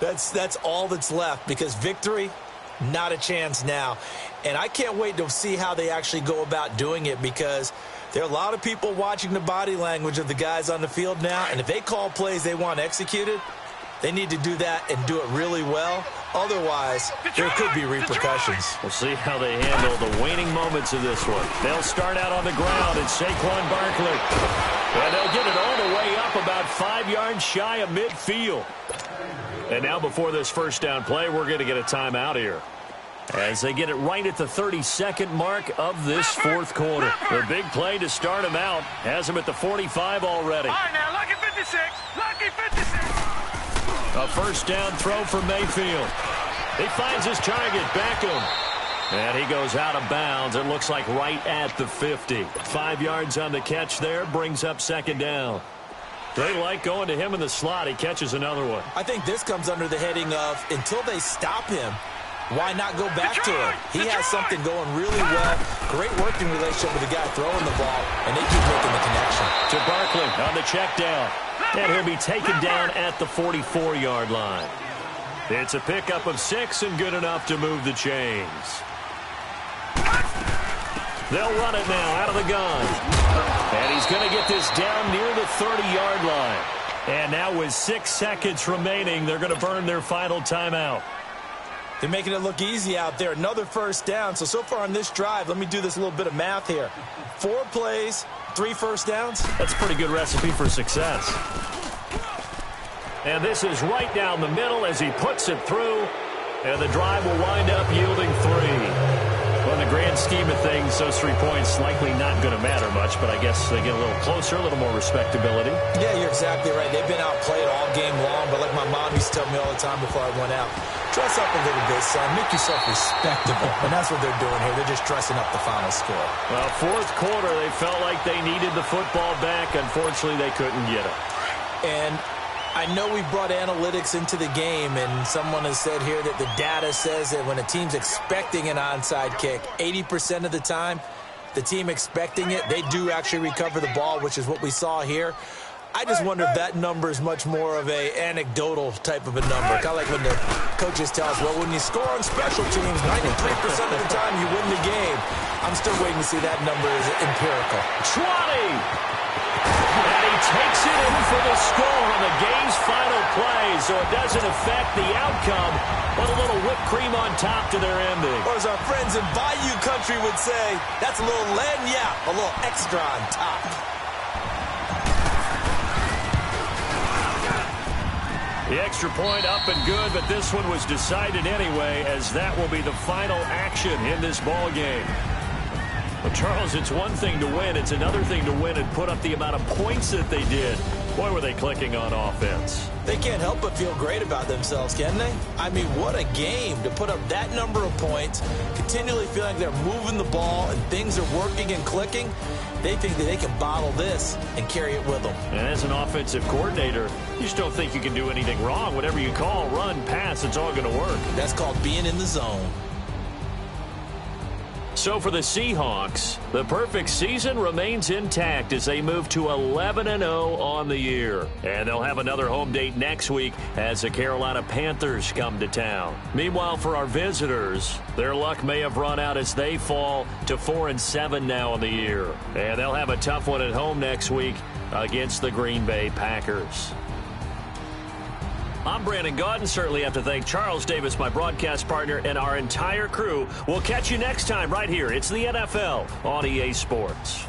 That's all that's left because victory, not a chance now. And I can't wait to see how they actually go about doing it because there are a lot of people watching the body language of the guys on the field now. And if they call plays they want executed, they need to do that and do it really well. Otherwise, there could be repercussions. We'll see how they handle the waning moments of this one. They'll start out on the ground. It's Saquon Barkley. And they'll get it all the way up about 5 yards shy of midfield. And now before this first down play, we're going to get a timeout here. As they get it right at the 32nd mark of this fourth quarter. The big play to start him out has him at the 45 already. All right, now, lucky 56. Lucky 56. A first down throw for Mayfield. He finds his target, Beckham. And he goes out of bounds. It looks like right at the 50. 5 yards on the catch there. Brings up second down. They like going to him in the slot. He catches another one. I think this comes under the heading of until they stop him, why not go back to him? He has something going really well. Great working relationship with the guy throwing the ball, and they keep making the connection. To Barkley on the check down. And he'll be taken down at the 44-yard line. It's a pickup of 6 and good enough to move the chains. They'll run it now out of the gun. And he's going to get this down near the 30-yard line. And now with 6 seconds remaining, they're going to burn their final timeout. They're making it look easy out there. Another first down. So far on this drive, let me do this little bit of math here. 4 plays, 3 first downs. That's a pretty good recipe for success. And this is right down the middle as he puts it through. And the drive will wind up yielding 3. Well, in the grand scheme of things, those 3 points likely not going to matter much, but I guess they get a little closer, a little more respectability. Yeah, you're exactly right. They've been outplayed all game long, but like my mom used to tell me all the time before I went out, dress up a little bit, son. Make yourself respectable. And that's what they're doing here. They're just dressing up the final score. Well, fourth quarter, they felt like they needed the football back. Unfortunately, they couldn't get it. And I know we brought analytics into the game, and someone has said here that the data says that when a team's expecting an onside kick, 80% of the time, the team expecting it, they do actually recover the ball, which is what we saw here. I just wonder if that number is much more of a anecdotal type of a number. Kind of like when the coaches tell us, well, when you score on special teams, 93% of the time you win the game. I'm still waiting to see that number is empirical. 20! And he takes it in for the score on the game's final play, so it doesn't affect the outcome, but a little whipped cream on top to their ending. Or as our friends in Bayou Country would say, that's a little lagniappe, a little extra on top. The extra point up and good, but this one was decided anyway, as that will be the final action in this ball game. Well, Charles, it's one thing to win. It's another thing to win and put up the amount of points that they did. Boy, were they clicking on offense. They can't help but feel great about themselves, can they? I mean, what a game to put up that number of points, continually feeling like they're moving the ball and things are working and clicking. They think that they can bottle this and carry it with them. And as an offensive coordinator, you just don't think you can do anything wrong. Whatever you call, run, pass, it's all going to work. That's called being in the zone. So for the Seahawks, the perfect season remains intact as they move to 11-0 on the year. And they'll have another home date next week as the Carolina Panthers come to town. Meanwhile, for our visitors, their luck may have run out as they fall to 4-7 now on the year. And they'll have a tough one at home next week against the Green Bay Packers. I'm Brandon Gaudin. Certainly have to thank Charles Davis, my broadcast partner, and our entire crew. We'll catch you next time right here. It's the NFL on EA Sports.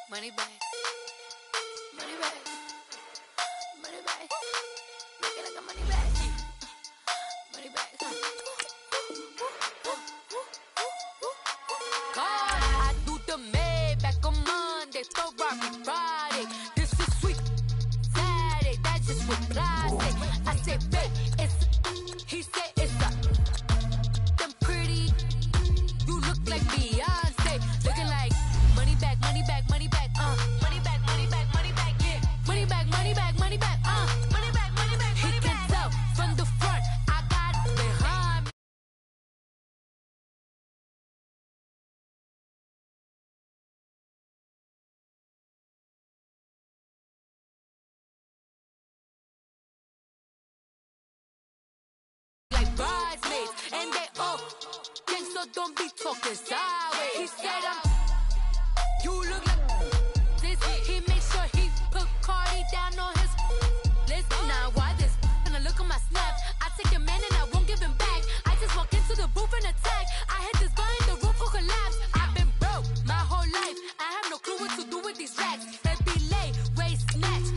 Money back. Money back. Money back. Make it like a money back. Money back. God, I do the Maybach on Monday, Ferrari Friday. This is sweet Saturday. That's just what plastic. I said, babe, it's. He said it's a. Them pretty. You look like Beyonce. Looking like money back, money back, money back. Money back, money back, money back. Yeah. Money back, money back, money back. Money back, money back. He can tell from the front. I got it behind me. Like bridesmaids, and they all think so. Don't be talking sideways. He said you look like this. He made sure he put Cardi down on his list. Now why this? When I look at my snap, I take your man and I won't give him back. I just walk into the booth and attack. I hit this guy in the roof will collapse. I've been broke my whole life. I have no clue what to do with these racks. Heavy lay, waist snatch,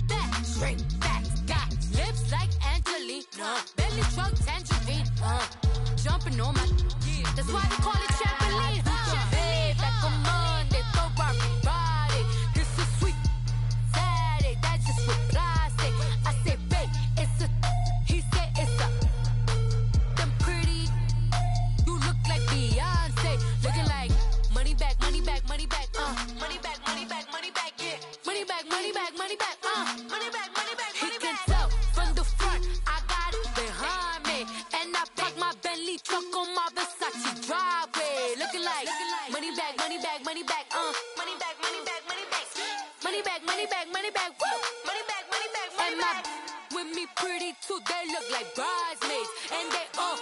back, straight back. Got lips like Angelina, belly truck tangerine. Jumping on my, that's why they call it trampoline. Babe, back on Monday, Ferrari Friday. This is sweet Saturday, that's just with plastic. I said, babe, it's a, he said it's a. Them pretty, you look like Beyonce. Looking like money back, money back, money back. Money back, money back, money back, yeah. Money back, money back, money back. Money back, money back, money back. He can tell from the front, I got it behind me. And I park my Bentley truck on my Versace driveway. Looking like money back, money back, money back. Money back, money back, money back. Money back, money back, money back. Woo. Money back, money back, money back. And with me pretty too, they look like bridesmaids. And they all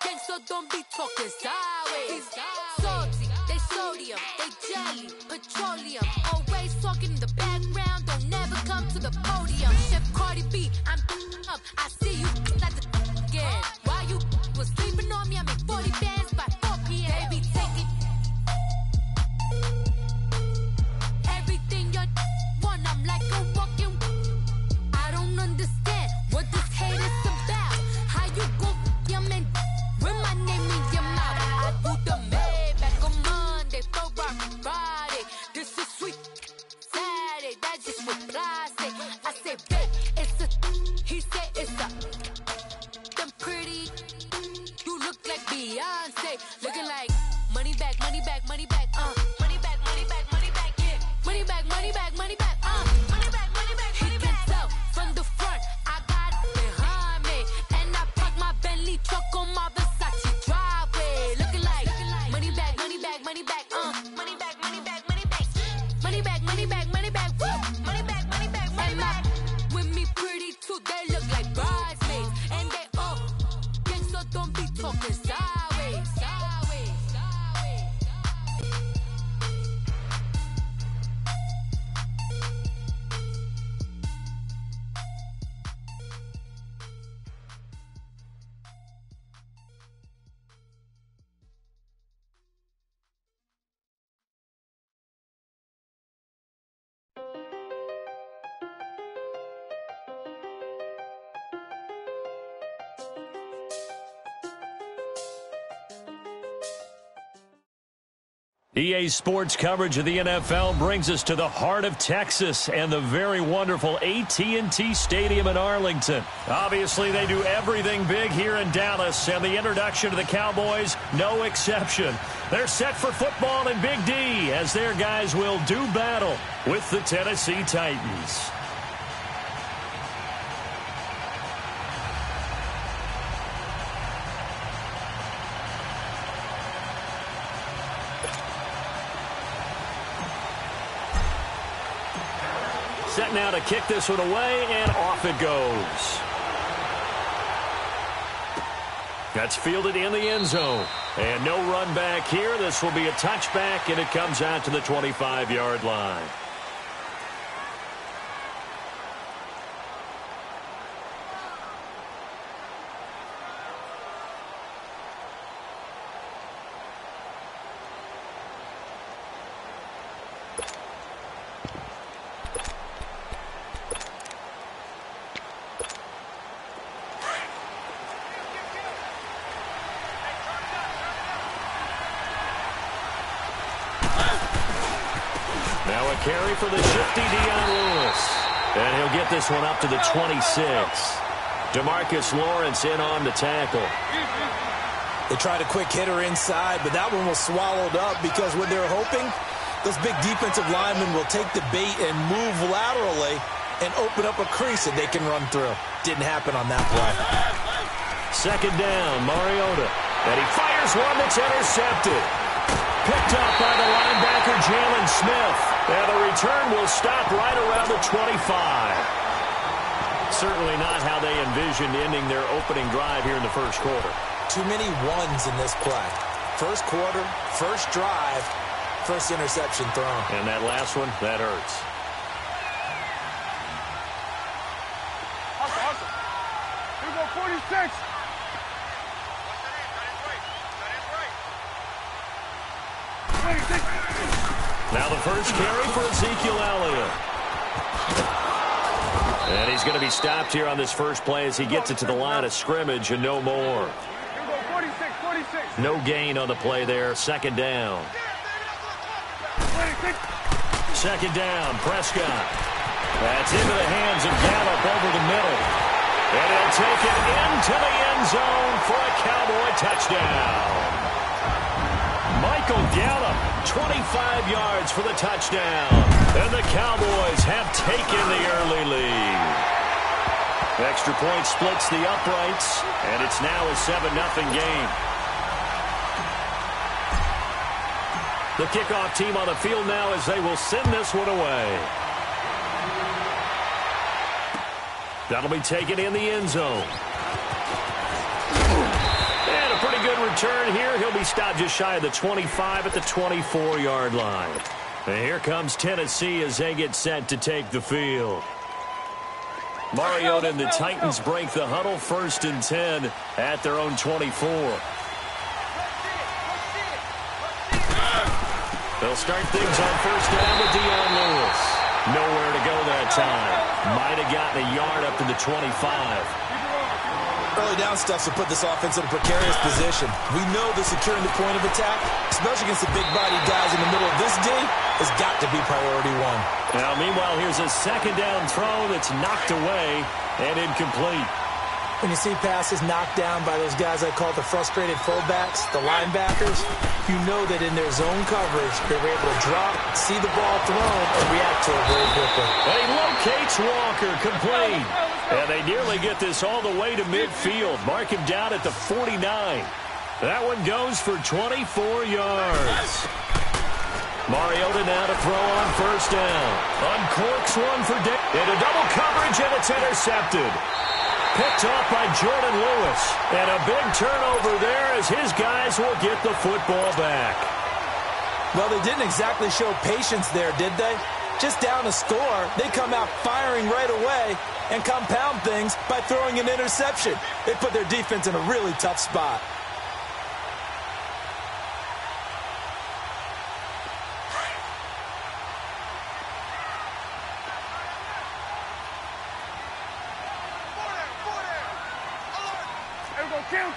think so, don't be talking sideways. Salty, they sodium, they jelly, petroleum. Always talking in the background, don't never come to the podium. Chef Cardi B, I'm up, I see you like the again. Why you was sleeping on me? EA Sports coverage of the NFL brings us to the heart of Texas and the very wonderful AT&T Stadium in Arlington. Obviously, they do everything big here in Dallas, and the introduction to the Cowboys, no exception. They're set for football in Big D as their guys will do battle with the Tennessee Titans. Set now to kick this one away, and off it goes. That's fielded in the end zone. And no run back here. This will be a touchback, and it comes out to the 25-yard line. Now a carry for the shifty Dion Lewis. And he'll get this one up to the 26. DeMarcus Lawrence in on the tackle. They tried a quick hitter inside, but that one was swallowed up because when they're hoping, those big defensive linemen will take the bait and move laterally and open up a crease that they can run through. Didn't happen on that play. Second down, Mariota. And he fires one that's intercepted. Picked up by the linebacker, Jalen Smith. And the return will stop right around the 25. Certainly not how they envisioned ending their opening drive here in the first quarter. Too many ones in this play. First quarter, first drive, first interception thrown. And that last one, that hurts. Here we go, 46. Now the first carry for Ezekiel Elliott. And he's going to be stopped here on this first play as he gets it to the line of scrimmage and no more. 46. No gain on the play there. Second down. Second down, Prescott. That's into the hands of Gallup over the middle. And he'll take it into the end zone for a Cowboy touchdown. Michael Gallup, 25 yards for the touchdown. And the Cowboys have taken the early lead. Extra point splits the uprights, and it's now a 7-0 game. The kickoff team on the field now as they will send this one away. That'll be taken in the end zone. And a pretty good return here. He'll be stopped just shy of the 25 at the 24-yard line. And here comes Tennessee as they get set to take the field. Mariota and the Titans break the huddle, 1st and 10 at their own 24. They'll start things on first down with Dion Lewis. Nowhere to go that time. Might have gotten a yard up to the 25. Early down stuff to put this offense in a precarious position. We know that securing the point of attack, especially against the big-bodied guys in the middle of this D, has got to be priority one. Now, meanwhile, here's a second down throw that's knocked away and incomplete. When you see passes knocked down by those guys I call the frustrated fullbacks, the linebackers, you know that in their zone coverage, they're able to drop, see the ball thrown, and react to it very quickly. And he locates Walker, complete. And they nearly get this all the way to midfield. Mark him down at the 49. That one goes for 24 yards. Mariota now to throw on first down. Uncorks one for Dick. Into double coverage, and it's intercepted. Picked off by Jordan Lewis. And a big turnover there as his guys will get the football back. Well, they didn't exactly show patience there, did they? Just down a score, they come out firing right away and compound things by throwing an interception. They put their defense in a really tough spot.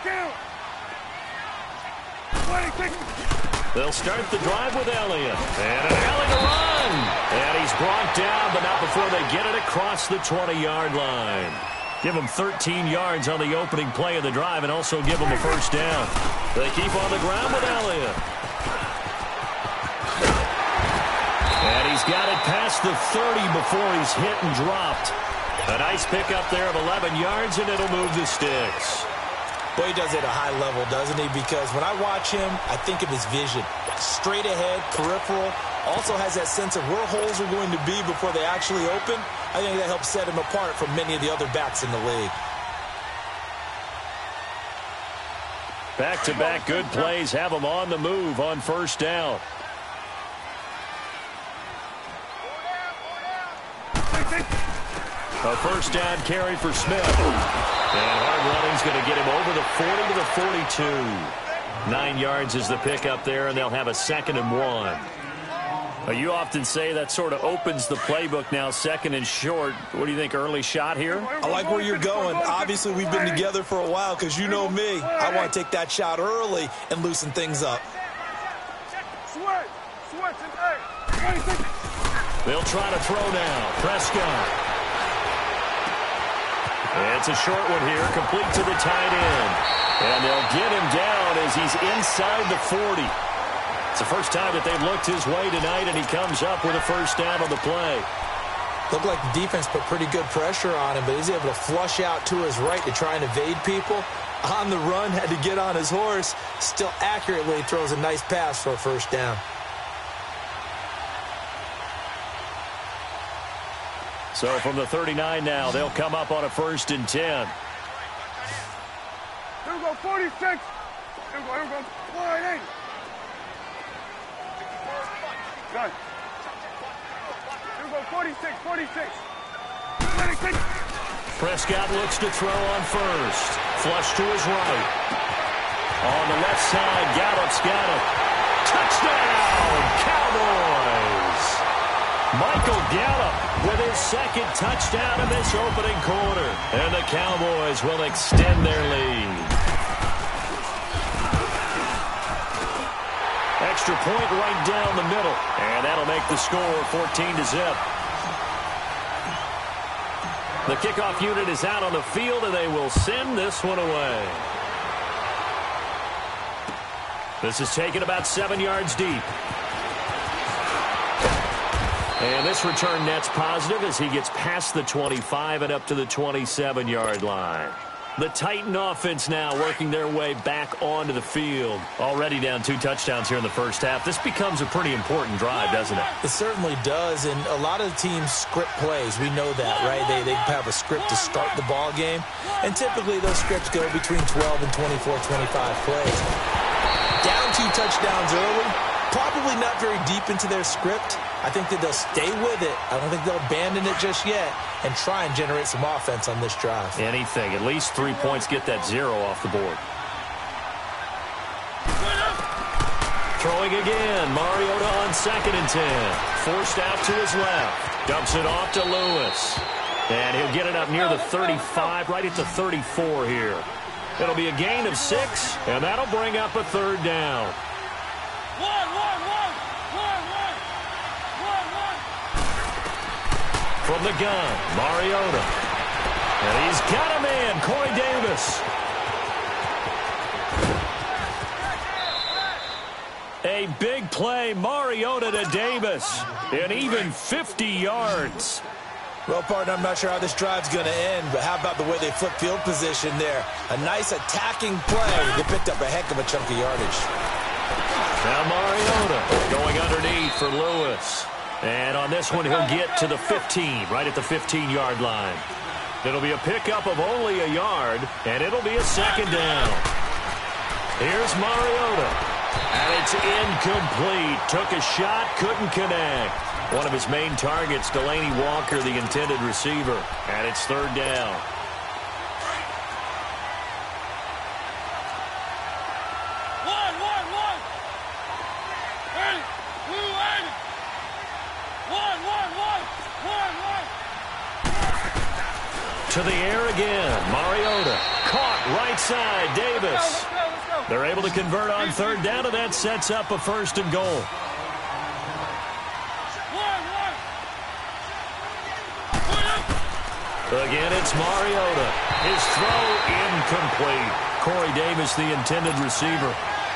Count. 26. They'll start the drive with Elliott. And an alley to run. And he's brought down, but not before they get it across the 20-yard line. Give him 13 yards on the opening play of the drive and also give him a first down. They keep on the ground with Elliott. And he's got it past the 30 before he's hit and dropped. A nice pickup there of 11 yards, and it'll move the sticks. Well, he does it at a high level, doesn't he? Because when I watch him, I think of his vision. Straight ahead, peripheral. Also has that sense of where holes are going to be before they actually open. I think that helps set him apart from many of the other backs in the league. Back-to-back good plays have him on the move on first down. A first down carry for Smith. And hard running's going to get him over the 40 to the 42. 9 yards is the pickup there, and they'll have a 2nd and 1. You often say that sort of opens the playbook now, 2nd and short. What do you think, early shot here? I like where you're going. Obviously, we've been together for a while because you know me. I want to take that shot early and loosen things up. They'll try to throw now. Prescott. It's a short one here, complete to the tight end. And they'll get him down as he's inside the 40. It's the first time that they've looked his way tonight, and he comes up with a first down on the play. Looked like the defense put pretty good pressure on him, but he's able to flush out to his right to try and evade people. On the run, had to get on his horse. Still accurately throws a nice pass for a first down. So from the 39 now, they'll come up on a 1st and 10. Here we go, 46. Here we go, 480. Done. Here we go, 46. Prescott looks to throw on first. Flush to his right. On the left side, Gallup's got it. Touchdown, Cowboys! Michael Gallup with his 2nd touchdown in this opening quarter. And the Cowboys will extend their lead. Extra point right down the middle. And that'll make the score 14-0. The kickoff unit is out on the field, and they will send this one away. This is taken about 7 yards deep. And this return net's positive as he gets past the 25 and up to the 27-yard line. The Titan offense now working their way back onto the field. Already down 2 touchdowns here in the first half. This becomes a pretty important drive, doesn't it? It certainly does, and a lot of the teams script plays. We know that, right? They have a script to start the ball game, and typically those scripts go between 12 and 24, 25 plays. Down 2 touchdowns early, probably not very deep into their script. I think that they'll stay with it. I don't think they'll abandon it just yet and try and generate some offense on this drive. Anything. At least 3 points, get that 0 off the board. Throwing again. Mariota on 2nd and 10. Forced out to his left. Dumps it off to Lewis. And he'll get it up near the 35, right at the 34 here. It'll be a gain of 6, and that'll bring up a 3rd down. From the gun, Mariota. And he's got a man, Corey Davis. A big play, Mariota to Davis. And even 50 yards. Well, partner, I'm not sure how this drive's going to end, but how about the way they flip field position there? A nice attacking play. They picked up a heck of a chunk of yardage. Now Mariota going underneath for Lewis. And on this one, he'll get to the 15, right at the 15-yard line. It'll be a pickup of only a yard, and it'll be a 2nd down. Here's Mariota. And it's incomplete. Took a shot, couldn't connect. One of his main targets, Delaney Walker, the intended receiver. And it's 3rd down. To the air again. Mariota. Caught right side. Davis. They're able to convert on third down, and that sets up a 1st and goal. Again, it's Mariota. His throw incomplete. Corey Davis, the intended receiver.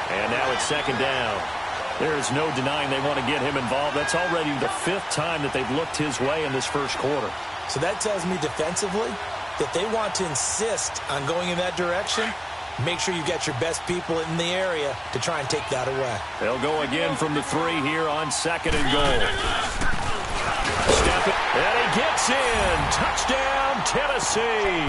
And now it's 2nd down. There is no denying they want to get him involved. That's already the 5th time that they've looked his way in this first quarter. So that tells me defensively that they want to insist on going in that direction. Make sure you get your best people in the area to try and take that away. They'll go again from the 3 here on 2nd and goal. Step it, and he gets in. Touchdown, Tennessee.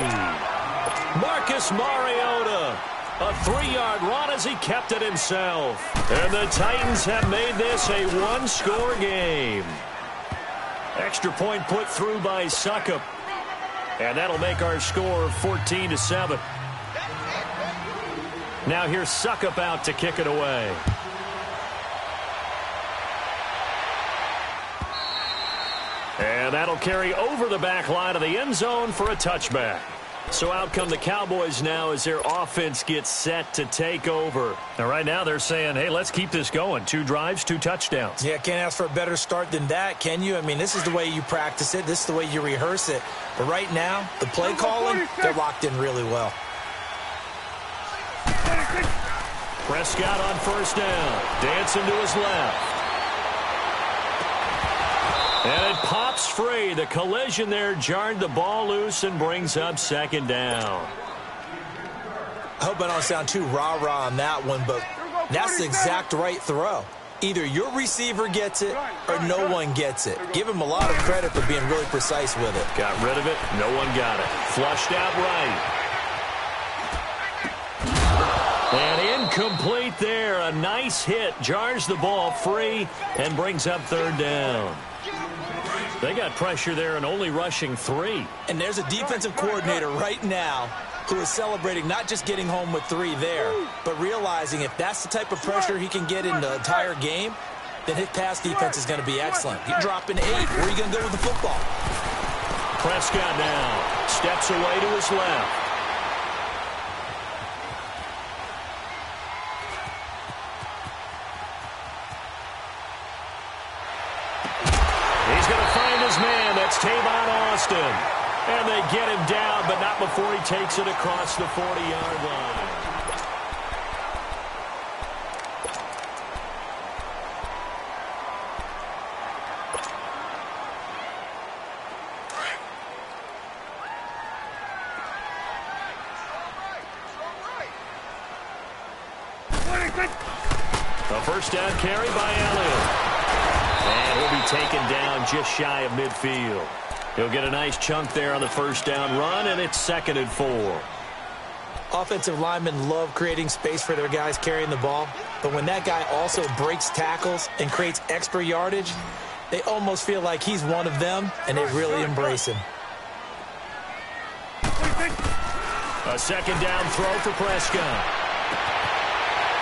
Marcus Mariota. A 3-yard run as he kept it himself. And the Titans have made this a 1-score game. Extra point put through by Suckup. And that'll make our score 14-7. Now here's Suckup out to kick it away. And that'll carry over the back line of the end zone for a touchback. So out come the Cowboys now as their offense gets set to take over. Now right now they're saying, hey, let's keep this going. 2 drives, 2 touchdowns. Yeah, can't ask for a better start than that, can you? I mean, this is the way you practice it. This is the way you rehearse it. But right now, the play calling, they're locked in really well. Prescott on 1st down. Dancing to his left. And it pops free. The collision there jarred the ball loose and brings up 2nd down. I hope I don't sound too rah-rah on that one, but that's the exact right throw. Either your receiver gets it or no one gets it. Give him a lot of credit for being really precise with it. Got rid of it. No one got it. Flushed out right. And incomplete there. A nice hit. Jars the ball free and brings up 3rd down. They got pressure there and only rushing 3. And there's a defensive coordinator right now who is celebrating not just getting home with 3 there, but realizing if that's the type of pressure he can get in the entire game, then his pass defense is going to be excellent. You're dropping 8. Where are you going to go with the football? Prescott now steps away to his left. Man, that's Tavon Austin. And they get him down, but not before he takes it across the 40-yard line. A 1st down carry by Elliott. And he'll be taken down just shy of midfield. He'll get a nice chunk there on the 1st down run, and it's 2nd and 4. Offensive linemen love creating space for their guys carrying the ball, but when that guy also breaks tackles and creates extra yardage, they almost feel like he's one of them, and they really embrace him. A 2nd down throw for Prescott.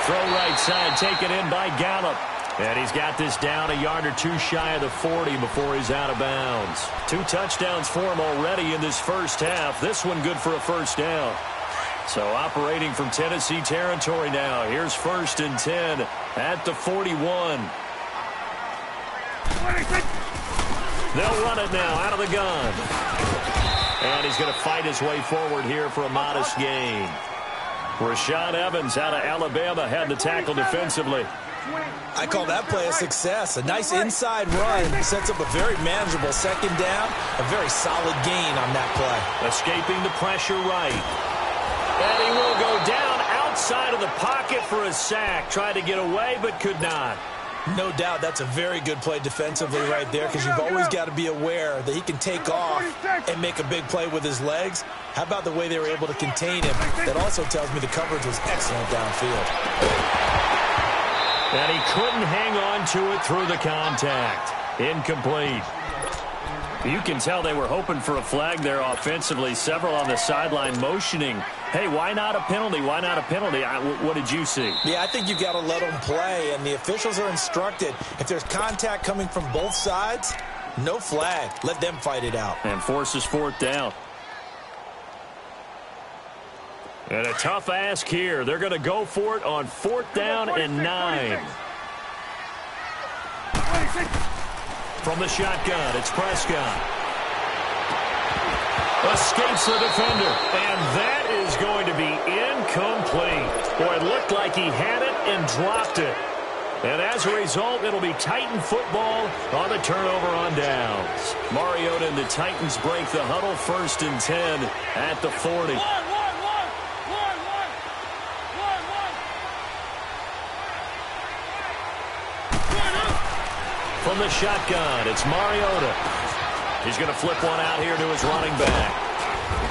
Throw right side, taken in by Gallup. And he's got this down a yard or 2 shy of the 40 before he's out of bounds. 2 touchdowns for him already in this first half. This one good for a 1st down. So operating from Tennessee territory now. Here's 1st and 10 at the 41. They'll run it now out of the gun. And he's going to fight his way forward here for a modest gain. Rashad Evans out of Alabama had the tackle defensively. I call that play a success. A nice inside run sets up a very manageable 2nd down. A very solid gain on that play. Escaping the pressure right. And he will go down outside of the pocket for a sack. Tried to get away but could not. No doubt that's a very good play defensively right there, because you've always got to be aware that he can take off and make a big play with his legs. How about the way they were able to contain him? That also tells me the coverage was excellent downfield. And he couldn't hang on to it through the contact. Incomplete. You can tell they were hoping for a flag there offensively. Several on the sideline motioning, hey, why not a penalty? Why not a penalty? What did you see? Yeah, I think you've got to let them play, and the officials are instructed. If there's contact coming from both sides, no flag. Let them fight it out. And forces 4th down. And a tough ask here. They're going to go for it on 4th down and 9. From the shotgun, it's Prescott. Escapes the defender. And that is going to be incomplete. Boy, it looked like he had it and dropped it. And as a result, it'll be Titan football on the turnover on downs. Mariota and the Titans break the huddle, 1st and 10 at the 40. From the shotgun, it's Mariota. He's going to flip one out here to his running back.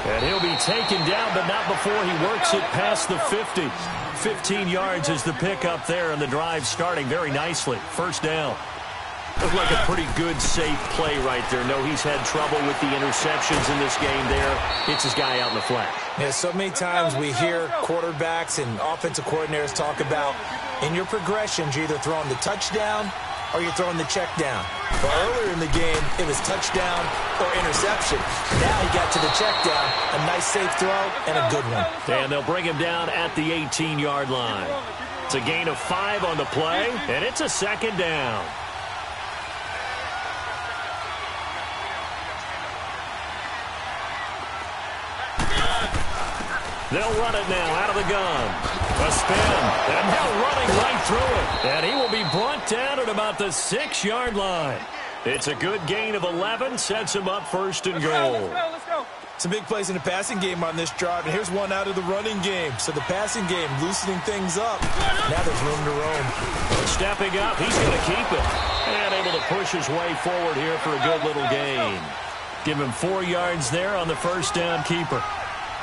And he'll be taken down, but not before he works it past the 50. 15 yards is the pickup there, and the drive starting very nicely. 1st down. Looked like a pretty good, safe play right there. No, he's had trouble with the interceptions in this game there. Hits his guy out in the flat. Yeah, so many times we hear quarterbacks and offensive coordinators talk about in your progressions, you're either throwing the touchdown or you're throwing the check down. But earlier in the game, it was touchdown or interception. Now he got to the check down, a nice safe throw, and a good one. And they'll bring him down at the 18-yard line. It's a gain of 5 on the play, and it's a 2nd down. They'll run it now out of the gun. A spin, and now running right through it. And he will be brought down at about the 6-yard line. It's a good gain of 11, sets him up 1st and goal. Let's go. Some big plays in the passing game on this drive, and here's one out of the running game. So the passing game loosening things up. Now there's room to roam. Stepping up, he's going to keep it. And able to push his way forward here for a good little gain. Give him 4 yards there on the 1st down keeper.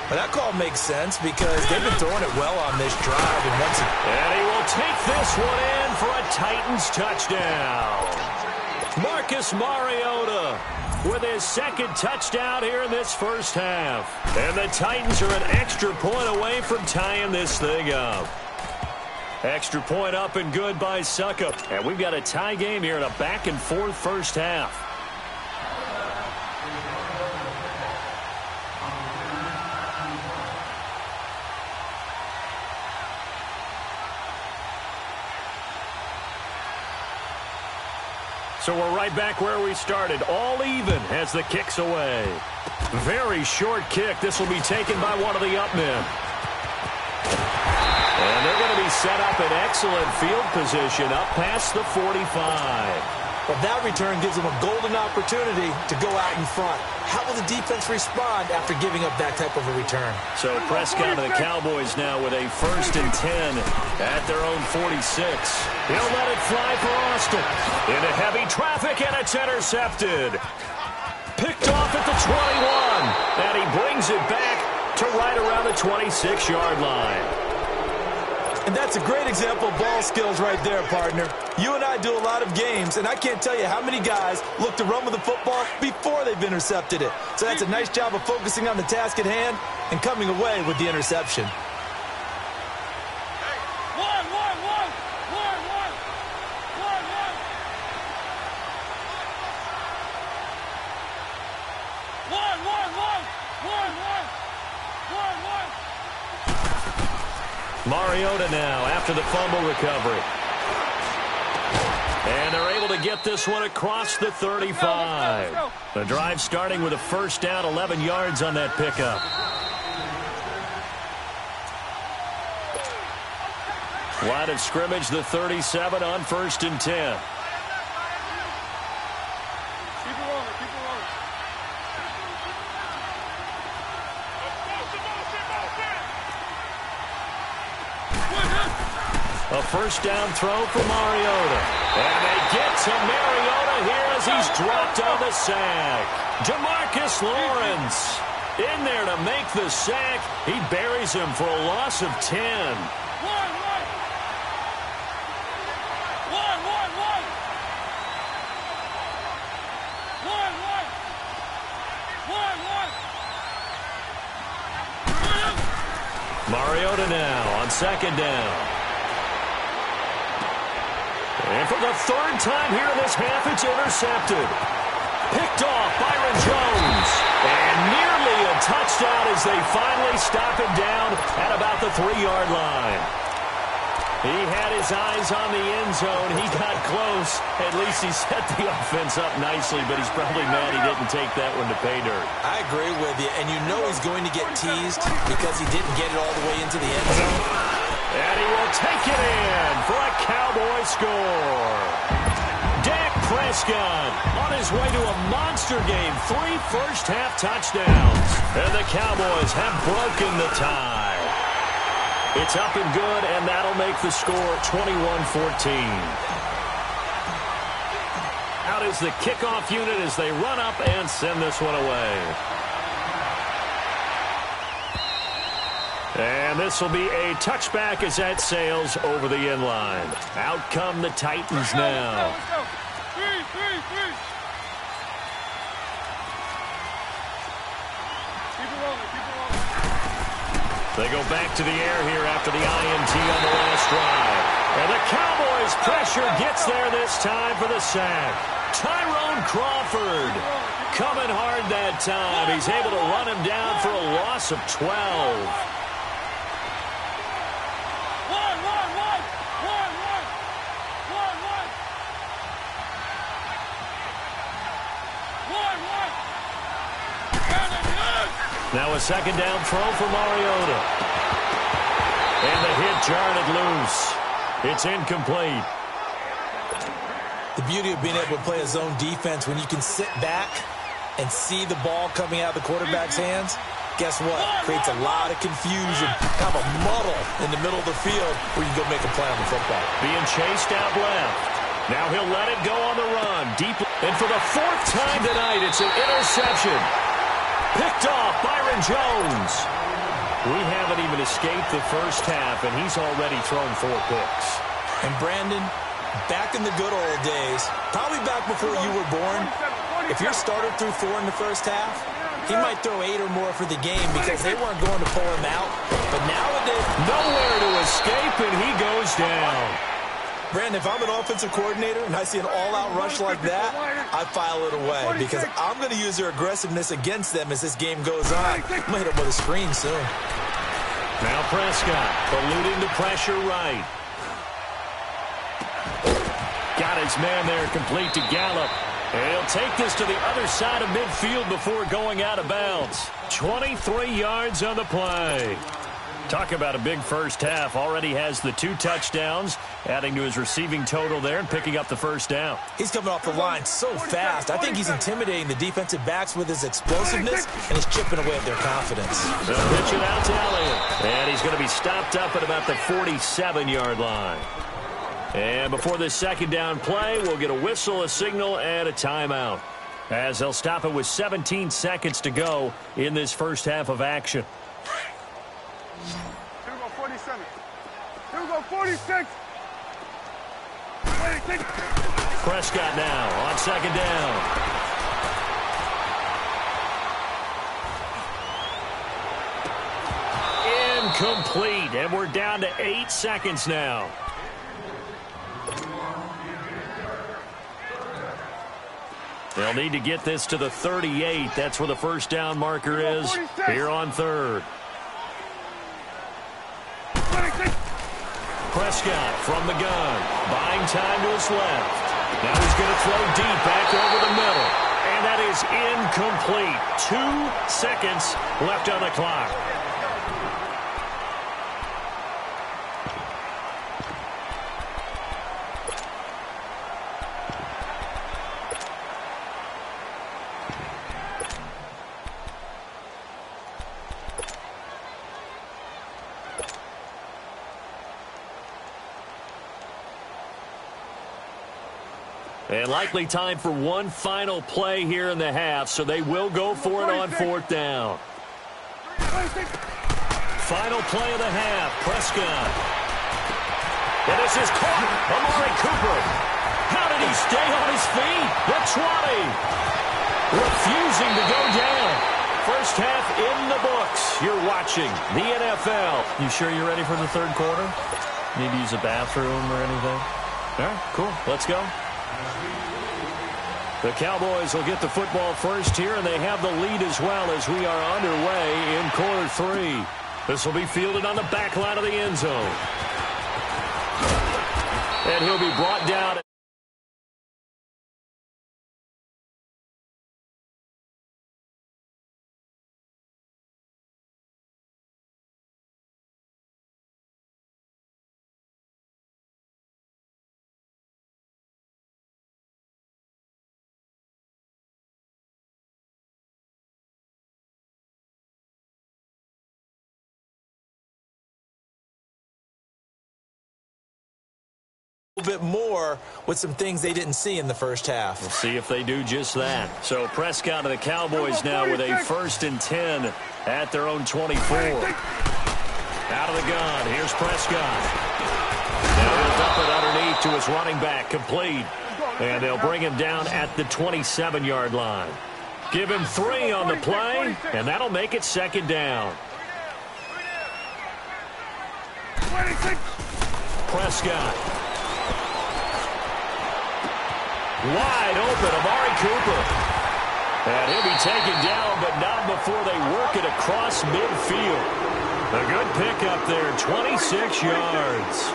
Well, that call makes sense because they've been throwing it well on this drive. And he will take this one in for a Titans touchdown. Marcus Mariota with his 2nd touchdown here in this 1st half. And the Titans are an extra point away from tying this thing up. Extra point up and good by Suckup. And we've got a tie game here in a back-and-forth 1st half. So we're right back where we started. All even as the kick's away. Very short kick. This will be taken by one of the up men. And they're going to be set up in excellent field position up past the 45. Well, that return gives them a golden opportunity to go out in front. How will the defense respond after giving up that type of a return? So Prescott and the Cowboys now with a 1st and 10 at their own 46. He'll let it fly for Austin. Into heavy traffic, and it's intercepted. Picked off at the 21. And he brings it back to right around the 26-yard line. And that's a great example of ball skills right there, partner. You and I do a lot of games, and I can't tell you how many guys look to run with the football before they've intercepted it. So that's a nice job of focusing on the task at hand and coming away with the interception. Mariota now after the fumble recovery. And they're able to get this one across the 35. Let's go. The drive starting with a 1st down, 11 yards on that pickup. Line of scrimmage, the 37 on 1st and 10. Keep it rolling, keep it rolling. A 1st down throw for Mariota. And they get to Mariota here as he's dropped on the sack. DeMarcus Lawrence in there to make the sack. He buries him for a loss of 10. Mariota now on 2nd down. And for the 3rd time here in this half, it's intercepted. Picked off Byron Jones. And nearly a touchdown as they finally stop him down at about the 3-yard line. He had his eyes on the end zone. He got close. At least he set the offense up nicely, but he's probably mad he didn't take that one to pay dirt. I agree with you, and you know he's going to get teased because he didn't get it all the way into the end zone. And he will take it in for a Cowboy score. Dak Prescott on his way to a monster game. 3 first-half touchdowns. And the Cowboys have broken the tie. It's up and good, and that'll make the score 21-14. Out is the kickoff unit as they run up and send this one away. And this will be a touchback as that sails over the end line. Out come the Titans now. Let's go. Three. Keep it rolling. They go back to the air here after the INT on the last drive. And the Cowboys' pressure gets there this time for the sack. Tyrone Crawford coming hard that time. He's able to run him down for a loss of 12. Now a second down throw for Mariota. And the hit jarred it loose. It's incomplete. The beauty of being able to play a zone defense when you can sit back and see the ball coming out of the quarterback's hands, guess what? Creates a lot of confusion, kind of a muddle in the middle of the field where you go make a play on the football. Being chased out left. Now he'll let it go on the run. Deep. And for the 4th time tonight, it's an interception. Picked off Byron Jones. We haven't even escaped the first half, and he's already thrown 4 picks. And Brandon, back in the good old days, probably back before you were born, if your starter threw 4 in the first half, he might throw 8 or more for the game because they weren't going to pull him out. But nowadays, nowhere to escape, and he goes down. Brandon, if I'm an offensive coordinator and I see an all-out rush like that, I file it away because I'm going to use their aggressiveness against them as this game goes on. I'm going to hit them with a screen soon. Now Prescott alluding to pressure right. Got his man there complete to Gallup. And he'll take this to the other side of midfield before going out of bounds. 23 yards on the play. Talk about a big first half. Already has the 2 touchdowns, adding to his receiving total there and picking up the first down. He's coming off the line so fast. I think he's intimidating the defensive backs with his explosiveness, and he's chipping away at their confidence. They'll pitch it out to Elliott. And he's going to be stopped up at about the 47-yard line. And before this second down play, we'll get a whistle, a signal, and a timeout, as they'll stop it with 17 seconds to go in this first half of action. Here we go, 47. Here we go, 46. Prescott now on second down. Incomplete, and we're down to 8 seconds now. They'll need to get this to the 38. That's where the first down marker is here on third. Prescott from the gun, buying time to his left. Now he's going to throw deep back over the middle. And that is incomplete. 2 seconds left on the clock. And likely time for one final play here in the half, so they will go for it on 4th down. Final play of the half, Prescott. And this is caught. Amari Cooper. How did he stay on his feet? The 20. Refusing to go down. First half in the books. You're watching the NFL. You sure you're ready for the third quarter? Need to use a bathroom or anything? All right, cool. Let's go. The Cowboys will get the football first here, and they have the lead as well as we are underway in quarter 3. This will be fielded on the back line of the end zone. And he'll be brought down. Bit more with some things they didn't see in the first half. We'll see if they do just that. So Prescott of the Cowboys now with a 1st and 10 at their own 24. Out of the gun. Here's Prescott. Now he'll dump it underneath to his running back. Complete. And they'll bring him down at the 27-yard line. Give him 3 on the play, and that'll make it 2nd down. Prescott. Wide open, Amari Cooper. And he'll be taken down, but not before they work it across midfield. A good pickup there, 26 yards.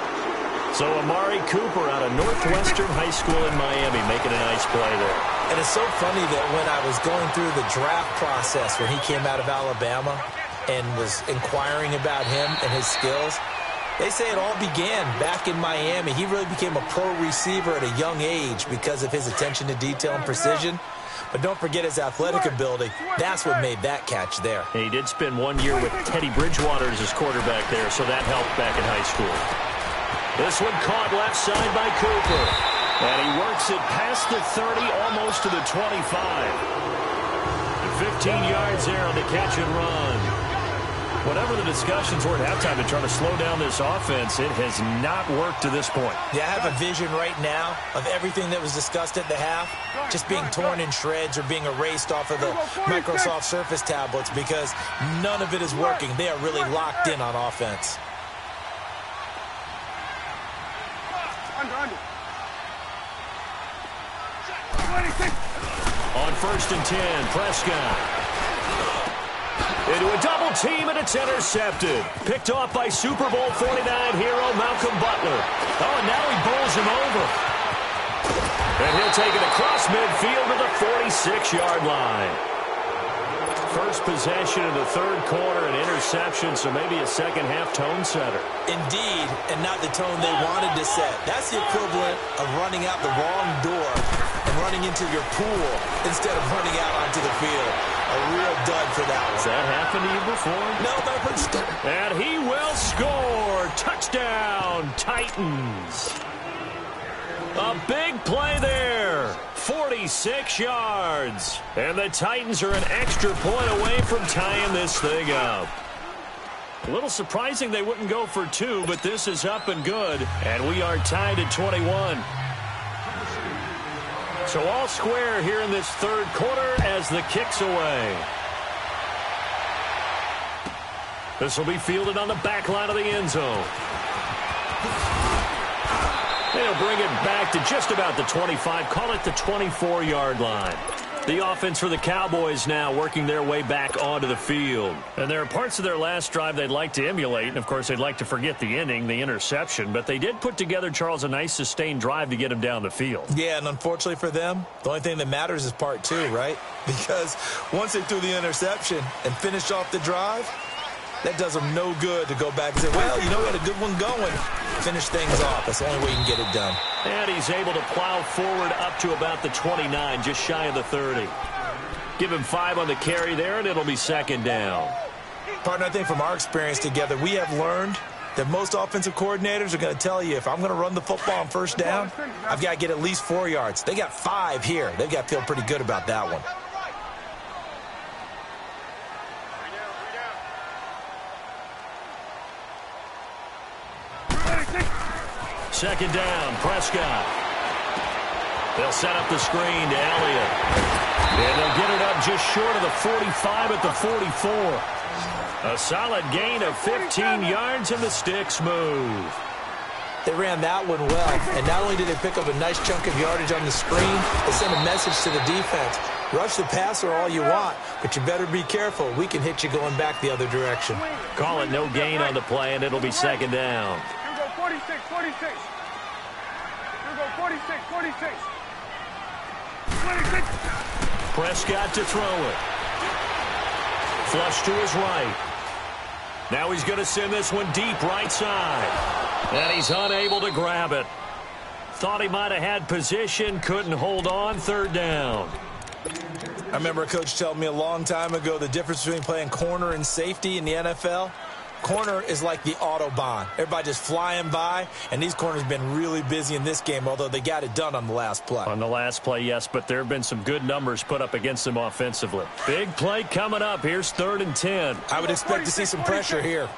So Amari Cooper out of Northwestern High School in Miami making a nice play there. And it's so funny that when I was going through the draft process when he came out of Alabama and was inquiring about him and his skills, they say it all began back in Miami. He really became a pro receiver at a young age because of his attention to detail and precision. But don't forget his athletic ability. That's what made that catch there. And he did spend 1 year with Teddy Bridgewater as his quarterback there, so that helped back in high school. This one caught left side by Cooper. And he works it past the 30, almost to the 25. 15 yards there on the catch and run. Whatever the discussions were at halftime to try to slow down this offense, it has not worked to this point. Yeah, I have a vision right now of everything that was discussed at the half just being torn in shreds or being erased off of the Microsoft Surface tablets because none of it is working. They are really locked in on offense. On 1st and 10, Prescott. Into a double team, and it's intercepted. Picked off by Super Bowl 49 hero Malcolm Butler. Oh, and now he bowls him over. And he'll take it across midfield to the 46-yard line. First possession of the 3rd quarter, an interception, so maybe a second-half tone setter. Indeed, and not the tone they wanted to set. That's the equivalent of running out the wrong door and running into your pool instead of running out onto the field. A real dud for that one. Has that happened to you before? No, but I've heard stories. And he will score. Touchdown, Titans. A big play there. 46 yards. And the Titans are an extra point away from tying this thing up. A little surprising they wouldn't go for 2, but this is up and good. And we are tied at 21. So all square here in this 3rd quarter as the kick's away. This will be fielded on the back line of the end zone. They'll bring it back to just about the 25, call it the 24-yard line. The offense for the Cowboys now working their way back onto the field. And there are parts of their last drive they'd like to emulate. And, of course, they'd like to forget the ending, the interception. But they did put together, Charles, a nice sustained drive to get him down the field. Yeah, and unfortunately for them, the only thing that matters is part 2, right? Because once they threw the interception and finished off the drive, that does them no good to go back and say, well, you know, we had a good one going. Finish things off. That's the only way you can get it done. And he's able to plow forward up to about the 29, just shy of the 30. Give him 5 on the carry there, and it'll be 2nd down. Partner, I think from our experience together, we have learned that most offensive coordinators are going to tell you, if I'm going to run the football on 1st down, I've got to get at least 4 yards. They got 5 here. They've got to feel pretty good about that one. Second down, Prescott. They'll set up the screen to Elliott. And they'll get it up just short of the 45 at the 44. A solid gain of 15 yards, and the sticks move. They ran that one well, and not only did they pick up a nice chunk of yardage on the screen, they sent a message to the defense. Rush the passer all you want, but you better be careful. We can hit you going back the other direction. Call it no gain on the play, and it'll be second down. Here we go, 46, 46. Here we go, 46, 46. 26. Prescott to throw it. Flush to his right. Now he's going to send this one deep right side. And he's unable to grab it. Thought he might have had position, couldn't hold on, third down. I remember a coach telling me a long time ago the difference between playing corner and safety in the NFL. Corner is like the Autobahn. Everybody just flying by, and these corners have been really busy in this game, although they got it done on the last play. On the last play, yes, but there have been some good numbers put up against them offensively. Big play coming up. Here's 3rd and 10. I would expect to see some pressure here.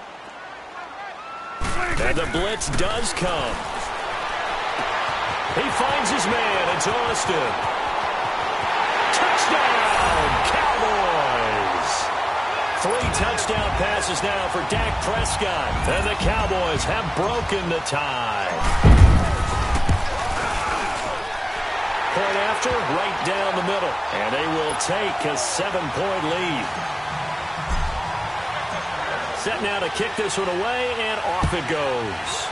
And the blitz does come. He finds his man. It's Austin. Touchdown, Cowboys! 3 touchdown passes now for Dak Prescott. And the Cowboys have broken the tie. Point after, right down the middle. And they will take a 7-point lead. Set now to kick this one away, and off it goes.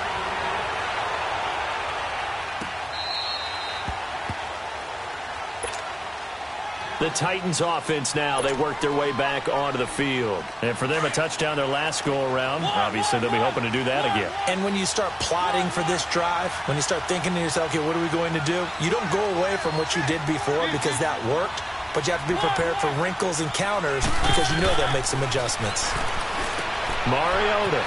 The Titans offense now, they work their way back onto the field. And for them, a touchdown their last go-around. Obviously, they'll be hoping to do that again. And when you start plotting for this drive, when you start thinking to yourself, okay, what are we going to do? You don't go away from what you did before because that worked, but you have to be prepared for wrinkles and counters because you know they'll make some adjustments. Mariota.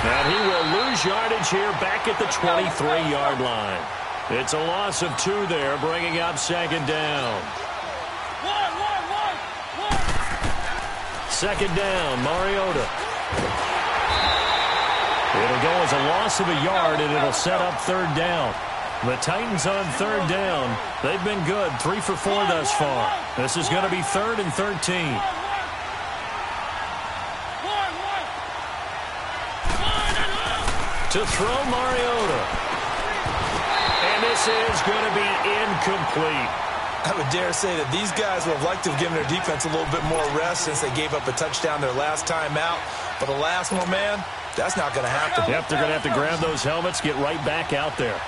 And he will lose yardage here back at the 23-yard line. It's a loss of 2 there, bringing up second down. Second down, Mariota. It'll go as a loss of a yard, and it'll set up 3rd down. The Titans on 3rd down. They've been good, 3 for 4 thus far. This is going to be 3rd and 13. To throw Mariota. And this is going to be incomplete. I would dare say that these guys would have liked to have given their defense a little bit more rest since they gave up a touchdown their last time out. But the last one, man, that's not going to happen. Yep, they're going to have to grab those helmets, get right back out there.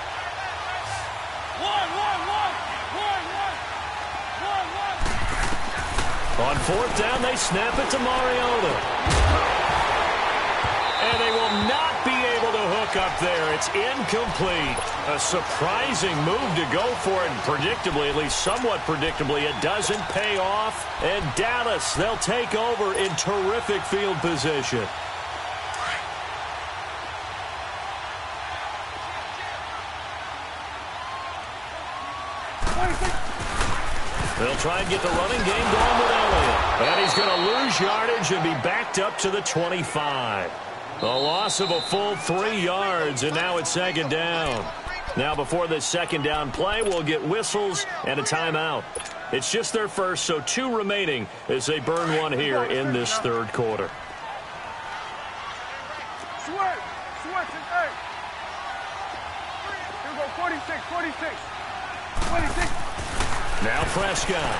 On 4th down, they snap it to Mariota. And they will not be able to hook up there. It's incomplete. A surprising move to go for it. And predictably, at least somewhat predictably, it doesn't pay off. And Dallas, they'll take over in terrific field position. They'll try and get the running game going with Elliott. And he's going to lose yardage and be backed up to the 25. A loss of a full 3 yards, and now it's second down. Now before this second down play, we'll get whistles and a timeout. It's just their first, so 2 remaining as they burn one here in this 3rd quarter. Switch, and 8. Here we go, 46, 46. 26. Now Prescott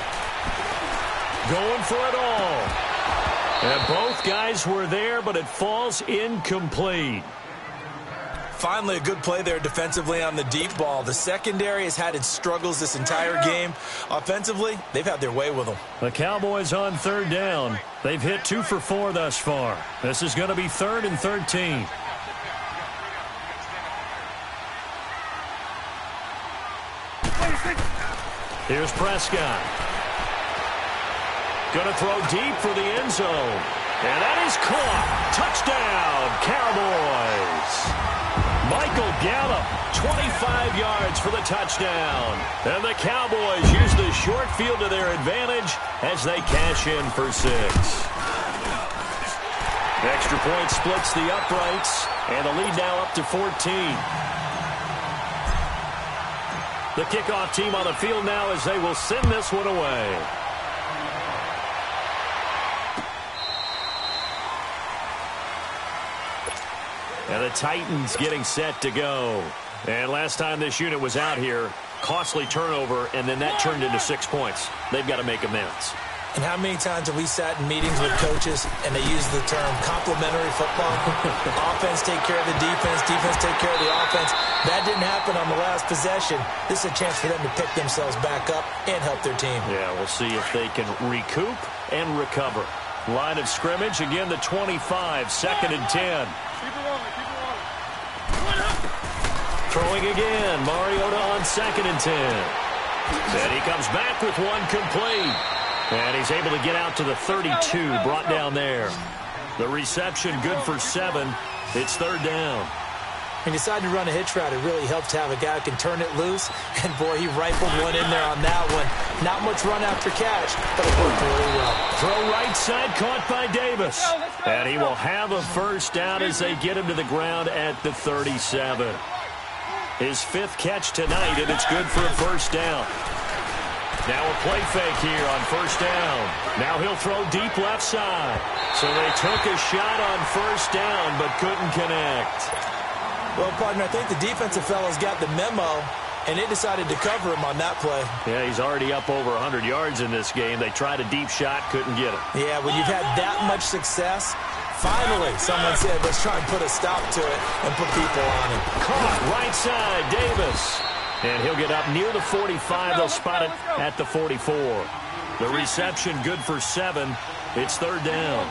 going for it all. And both guys were there, but it falls incomplete. Finally, a good play there defensively on the deep ball. The secondary has had its struggles this entire game. Offensively, they've had their way with them. The Cowboys on 3rd down. They've hit 2 for 4 thus far. This is going to be 3rd and 13. Here's Prescott. Going to throw deep for the end zone. And that is caught. Touchdown, Cowboys. Michael Gallup, 25 yards for the touchdown. And the Cowboys use the short field to their advantage as they cash in for 6. Extra point splits the uprights, and the lead now up to 14. The kickoff team on the field now as they will send this one away. And the Titans getting set to go. And last time this unit was out here, costly turnover, and then that turned into 6 points. They've got to make amends. And how many times have we sat in meetings with coaches and they use the term complementary football? Offense take care of the defense, defense take care of the offense. That didn't happen on the last possession. This is a chance for them to pick themselves back up and help their team. Yeah, we'll see if they can recoup and recover. Line of scrimmage, again the 25, 2nd and 10. Keep it rolling, keep it rolling. Throwing again, Mariota on 2nd and 10. And he comes back with one complete. And he's able to get out to the 32, brought down there. The reception good for 7. It's 3rd down. He decided to run a hitch route. It really helps to have a guy who can turn it loose. And, boy, he rifled one in there on that one. Not much run after catch, but it worked really well. Throw right side, caught by Davis. And he will have a first down as they get him to the ground at the 37. His 5th catch tonight, and it's good for a first down. Now a play fake here on first down. Now he'll throw deep left side. So they took a shot on first down but couldn't connect. Well, partner, I think the defensive fellows got the memo, and they decided to cover him on that play. Yeah, he's already up over 100 yards in this game. They tried a deep shot, couldn't get it. Yeah, when you've had that much success, finally someone said, let's try and put a stop to it and put people on him. Caught right side, Davis. And he'll get up near the 45. They'll spot it at the 44. The reception good for 7. It's 3rd down.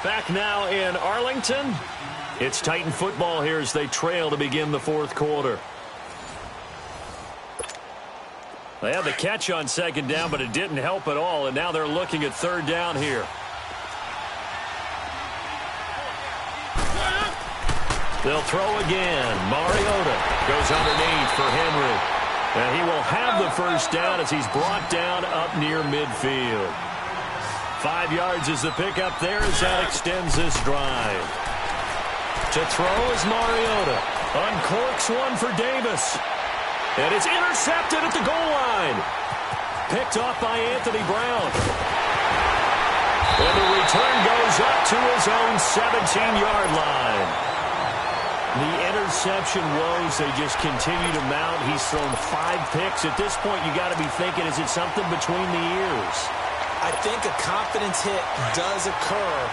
Back now in Arlington. It's Titan football here as they trail to begin the 4th quarter. They had the catch on 2nd down, but it didn't help at all. And now they're looking at 3rd down here. They'll throw again. Mariota goes underneath for Henry. And he will have the first down as he's brought down up near midfield. 5 yards is the pickup there as that extends this drive. To throw is Mariota. Uncorks one for Davis. And it's intercepted at the goal line. Picked off by Anthony Brown. And the return goes up to his own 17-yard line. The interception woes, they just continue to mount. He's thrown 5 picks. At this point, you got to be thinking, is it something between the ears? I think a confidence hit does occur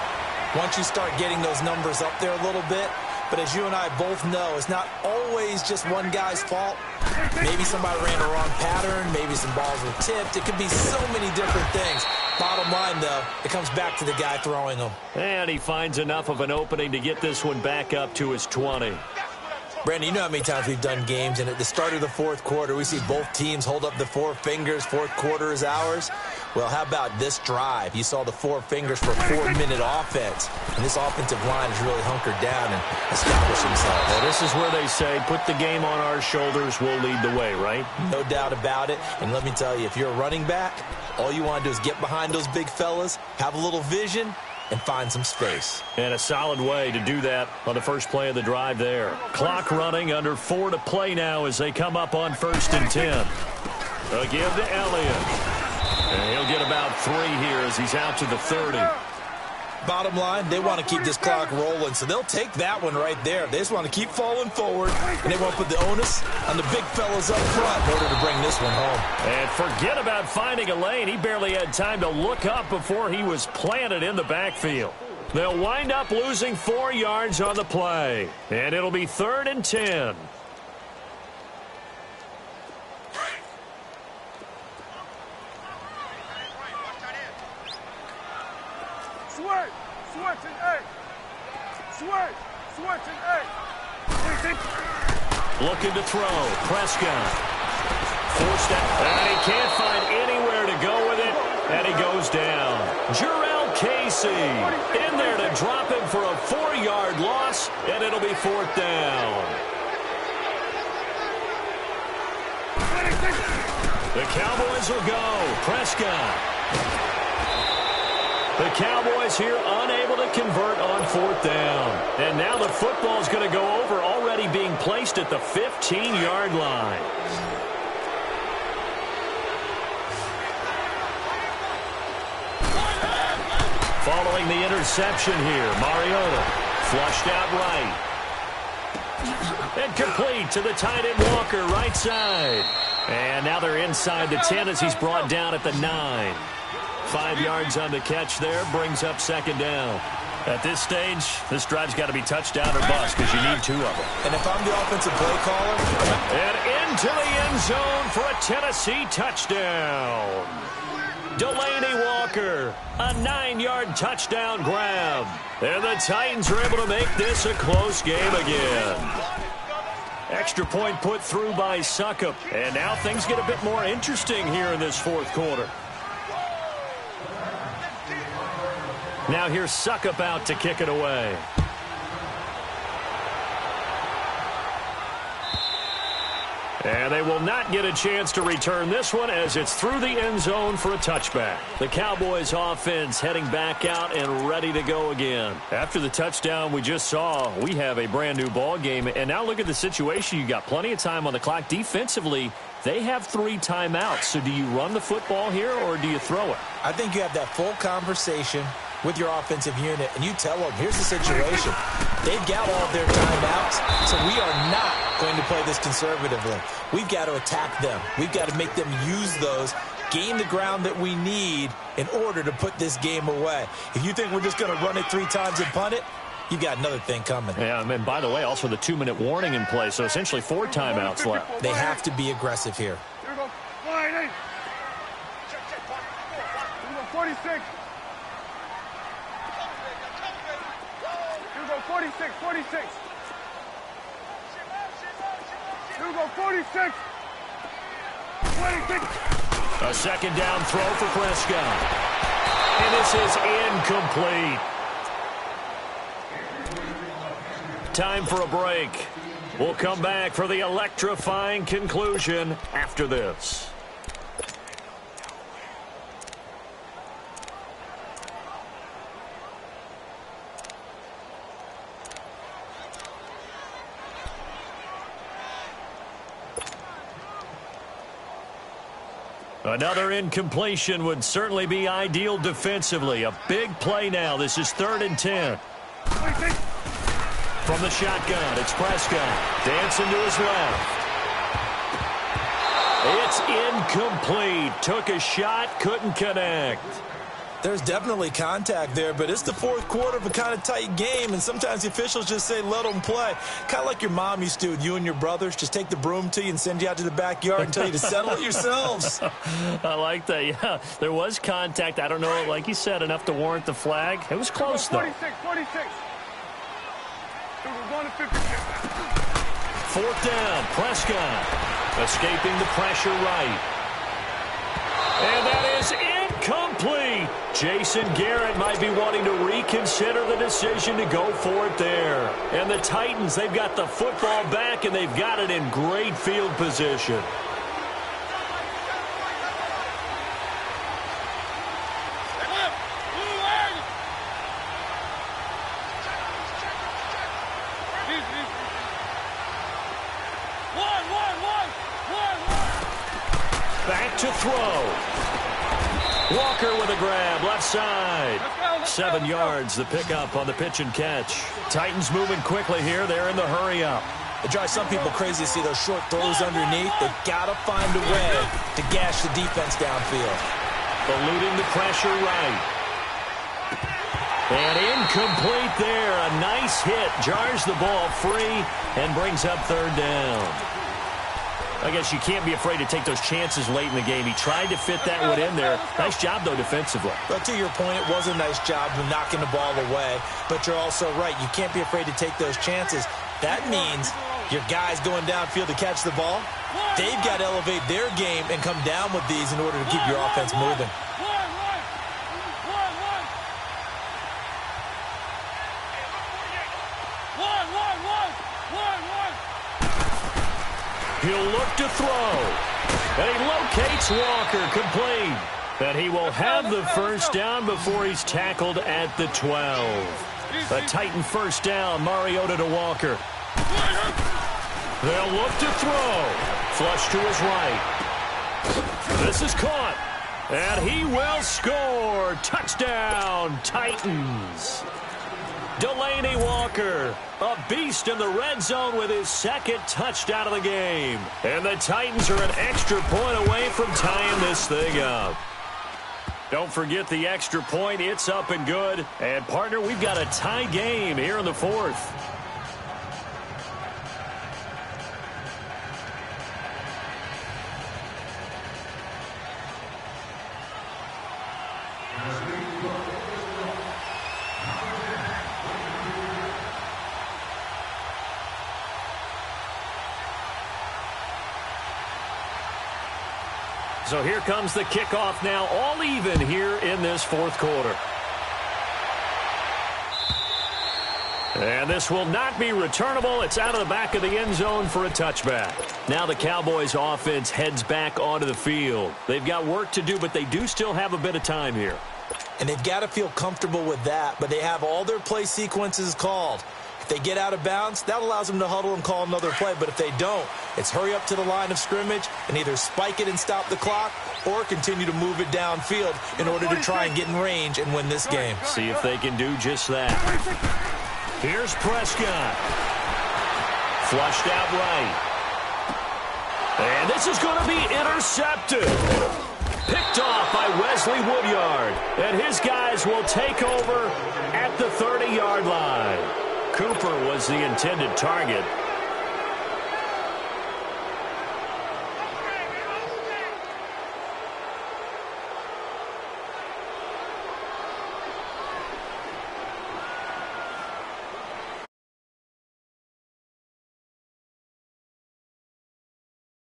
once you start getting those numbers up there a little bit. But as you and I both know, it's not always just one guy's fault. Maybe somebody ran a wrong pattern. Maybe some balls were tipped. It could be so many different things. Bottom line, though, it comes back to the guy throwing them. And he finds enough of an opening to get this one back up to his 20. Brandon, you know how many times we've done games, and at the start of the 4th quarter, we see both teams hold up the 4 fingers, 4th quarter is ours. Well, how about this drive? You saw the 4 fingers for 4-minute offense, and this offensive line has really hunkered down and established themselves. Well, this is where they say, put the game on our shoulders, we'll lead the way, right? No doubt about it, and let me tell you, if you're a running back, all you want to do is get behind those big fellas, have a little vision, and find some space. And a solid way to do that on the first play of the drive there. Clock running, under 4 to play now as they come up on 1st and 10. A give to Elliott. And he'll get about 3 here as he's out to the 30. Bottom line, they want to keep this clock rolling, so they'll take that one right there. They just want to keep falling forward, and they want to put the onus on the big fellas up front in order to bring this one home. And forget about finding a lane. He barely had time to look up before he was planted in the backfield. They'll wind up losing 4 yards on the play, and it'll be 3rd and 10. Looking to throw. Prescott. Forced out. And he can't find anywhere to go with it. And he goes down. Jarrell Casey in there to drop him for a 4-yard loss. And it'll be 4th down. The Cowboys will go. Prescott. The Cowboys here unable to convert on 4th down. And now the football is going to go over, already being placed at the 15-yard line. Following the interception here, Mariota flushed out right. And complete to the tight end Walker, right side. And now they're inside the 10 as he's brought down at the 9. 5 yards on the catch there, brings up second down. At this stage, this drive's got to be touchdown or bust because you need 2 of them. And if I'm the offensive play caller... And into the end zone for a Tennessee touchdown. Delaney Walker, a 9-yard touchdown grab. And the Titans are able to make this a close game again. Extra point put through by Suckup. And now things get a bit more interesting here in this fourth quarter. Now here's Suckup out to kick it away. And they will not get a chance to return this one as it's through the end zone for a touchback. The Cowboys offense heading back out and ready to go again. After the touchdown we just saw, we have a brand new ball game. And now look at the situation. You got plenty of time on the clock. Defensively, they have 3 timeouts. So do you run the football here or do you throw it? I think you have that full conversation with your offensive unit, and you tell them, here's the situation. They've got all of their timeouts, so we are not going to play this conservatively. We've got to attack them. We've got to make them use those, gain the ground that we need in order to put this game away. If you think we're just going to run it 3 times and punt it, you've got another thing coming. Yeah, and by the way, also the 2-minute warning in play, so essentially 4 timeouts left. They have to be aggressive here. Here we go. Line 8. Check. Here we go, 46. Here we go, 46. Here we go, 46. 26. A second down throw for Prescott. And this is incomplete. Time for a break. We'll come back for the electrifying conclusion after this. Another incompletion would certainly be ideal defensively. A big play now. This is 3rd and 10. From the shotgun, it's Prescott. Dancing to his left. It's incomplete. Took a shot, couldn't connect. There's definitely contact there, but it's the fourth quarter of a kind of tight game, and sometimes the officials just say, let them play. Kind of like your mom used to with you and your brothers. Just take the broom to you and send you out to the backyard and tell you to settle it yourselves. I like that, yeah. There was contact. I don't know, like you said, enough to warrant the flag. It was close, though. 46. We're going to 56. 4th down, Prescott. Escaping the pressure right. And that is incomplete. Jason Garrett might be wanting to reconsider the decision to go for it there. And the Titans, they've got the football back, and they've got it in great field position. Back to throw. Walker with a grab, left side. 7 yards, the pickup on the pitch and catch. Titans moving quickly here. They're in the hurry up. It drives some people crazy to see those short throws underneath. They've got to find a way to gash the defense downfield. Eluding the pressure right. And incomplete there. A nice hit. Jars the ball free and brings up 3rd down. I guess you can't be afraid to take those chances late in the game. He tried to fit that one in there. Nice job, though, defensively. But to your point, it was a nice job of knocking the ball away. But you're also right. You can't be afraid to take those chances. That means your guys going downfield to catch the ball, they've got to elevate their game and come down with these in order to keep your offense moving. He'll look to throw. And he locates Walker, complete. And he will have the first down before he's tackled at the 12. A Titan first down, Mariota to Walker. They'll look to throw. Flush to his right. This is caught. And he will score. Touchdown, Titans. Delaney Walker, a beast in the red zone with his second touchdown of the game. And the Titans are an extra point away from tying this thing up. Don't forget the extra point. It's up and good. And, partner, we've got a tie game here in the fourth. So here comes the kickoff now, all even here in this fourth quarter. And this will not be returnable. It's out of the back of the end zone for a touchback. Now the Cowboys offense heads back onto the field. They've got work to do, but they do still have a bit of time here. And they've got to feel comfortable with that, but they have all their play sequences called. If they get out of bounds, that allows them to huddle and call another play. But if they don't, it's hurry up to the line of scrimmage and either spike it and stop the clock or continue to move it downfield in order to try and get in range and win this game. See if they can do just that. Here's Prescott. Flushed out right. And this is going to be intercepted. Picked off by Wesley Woodyard. And his guys will take over at the 30-yard line. Cooper was the intended target.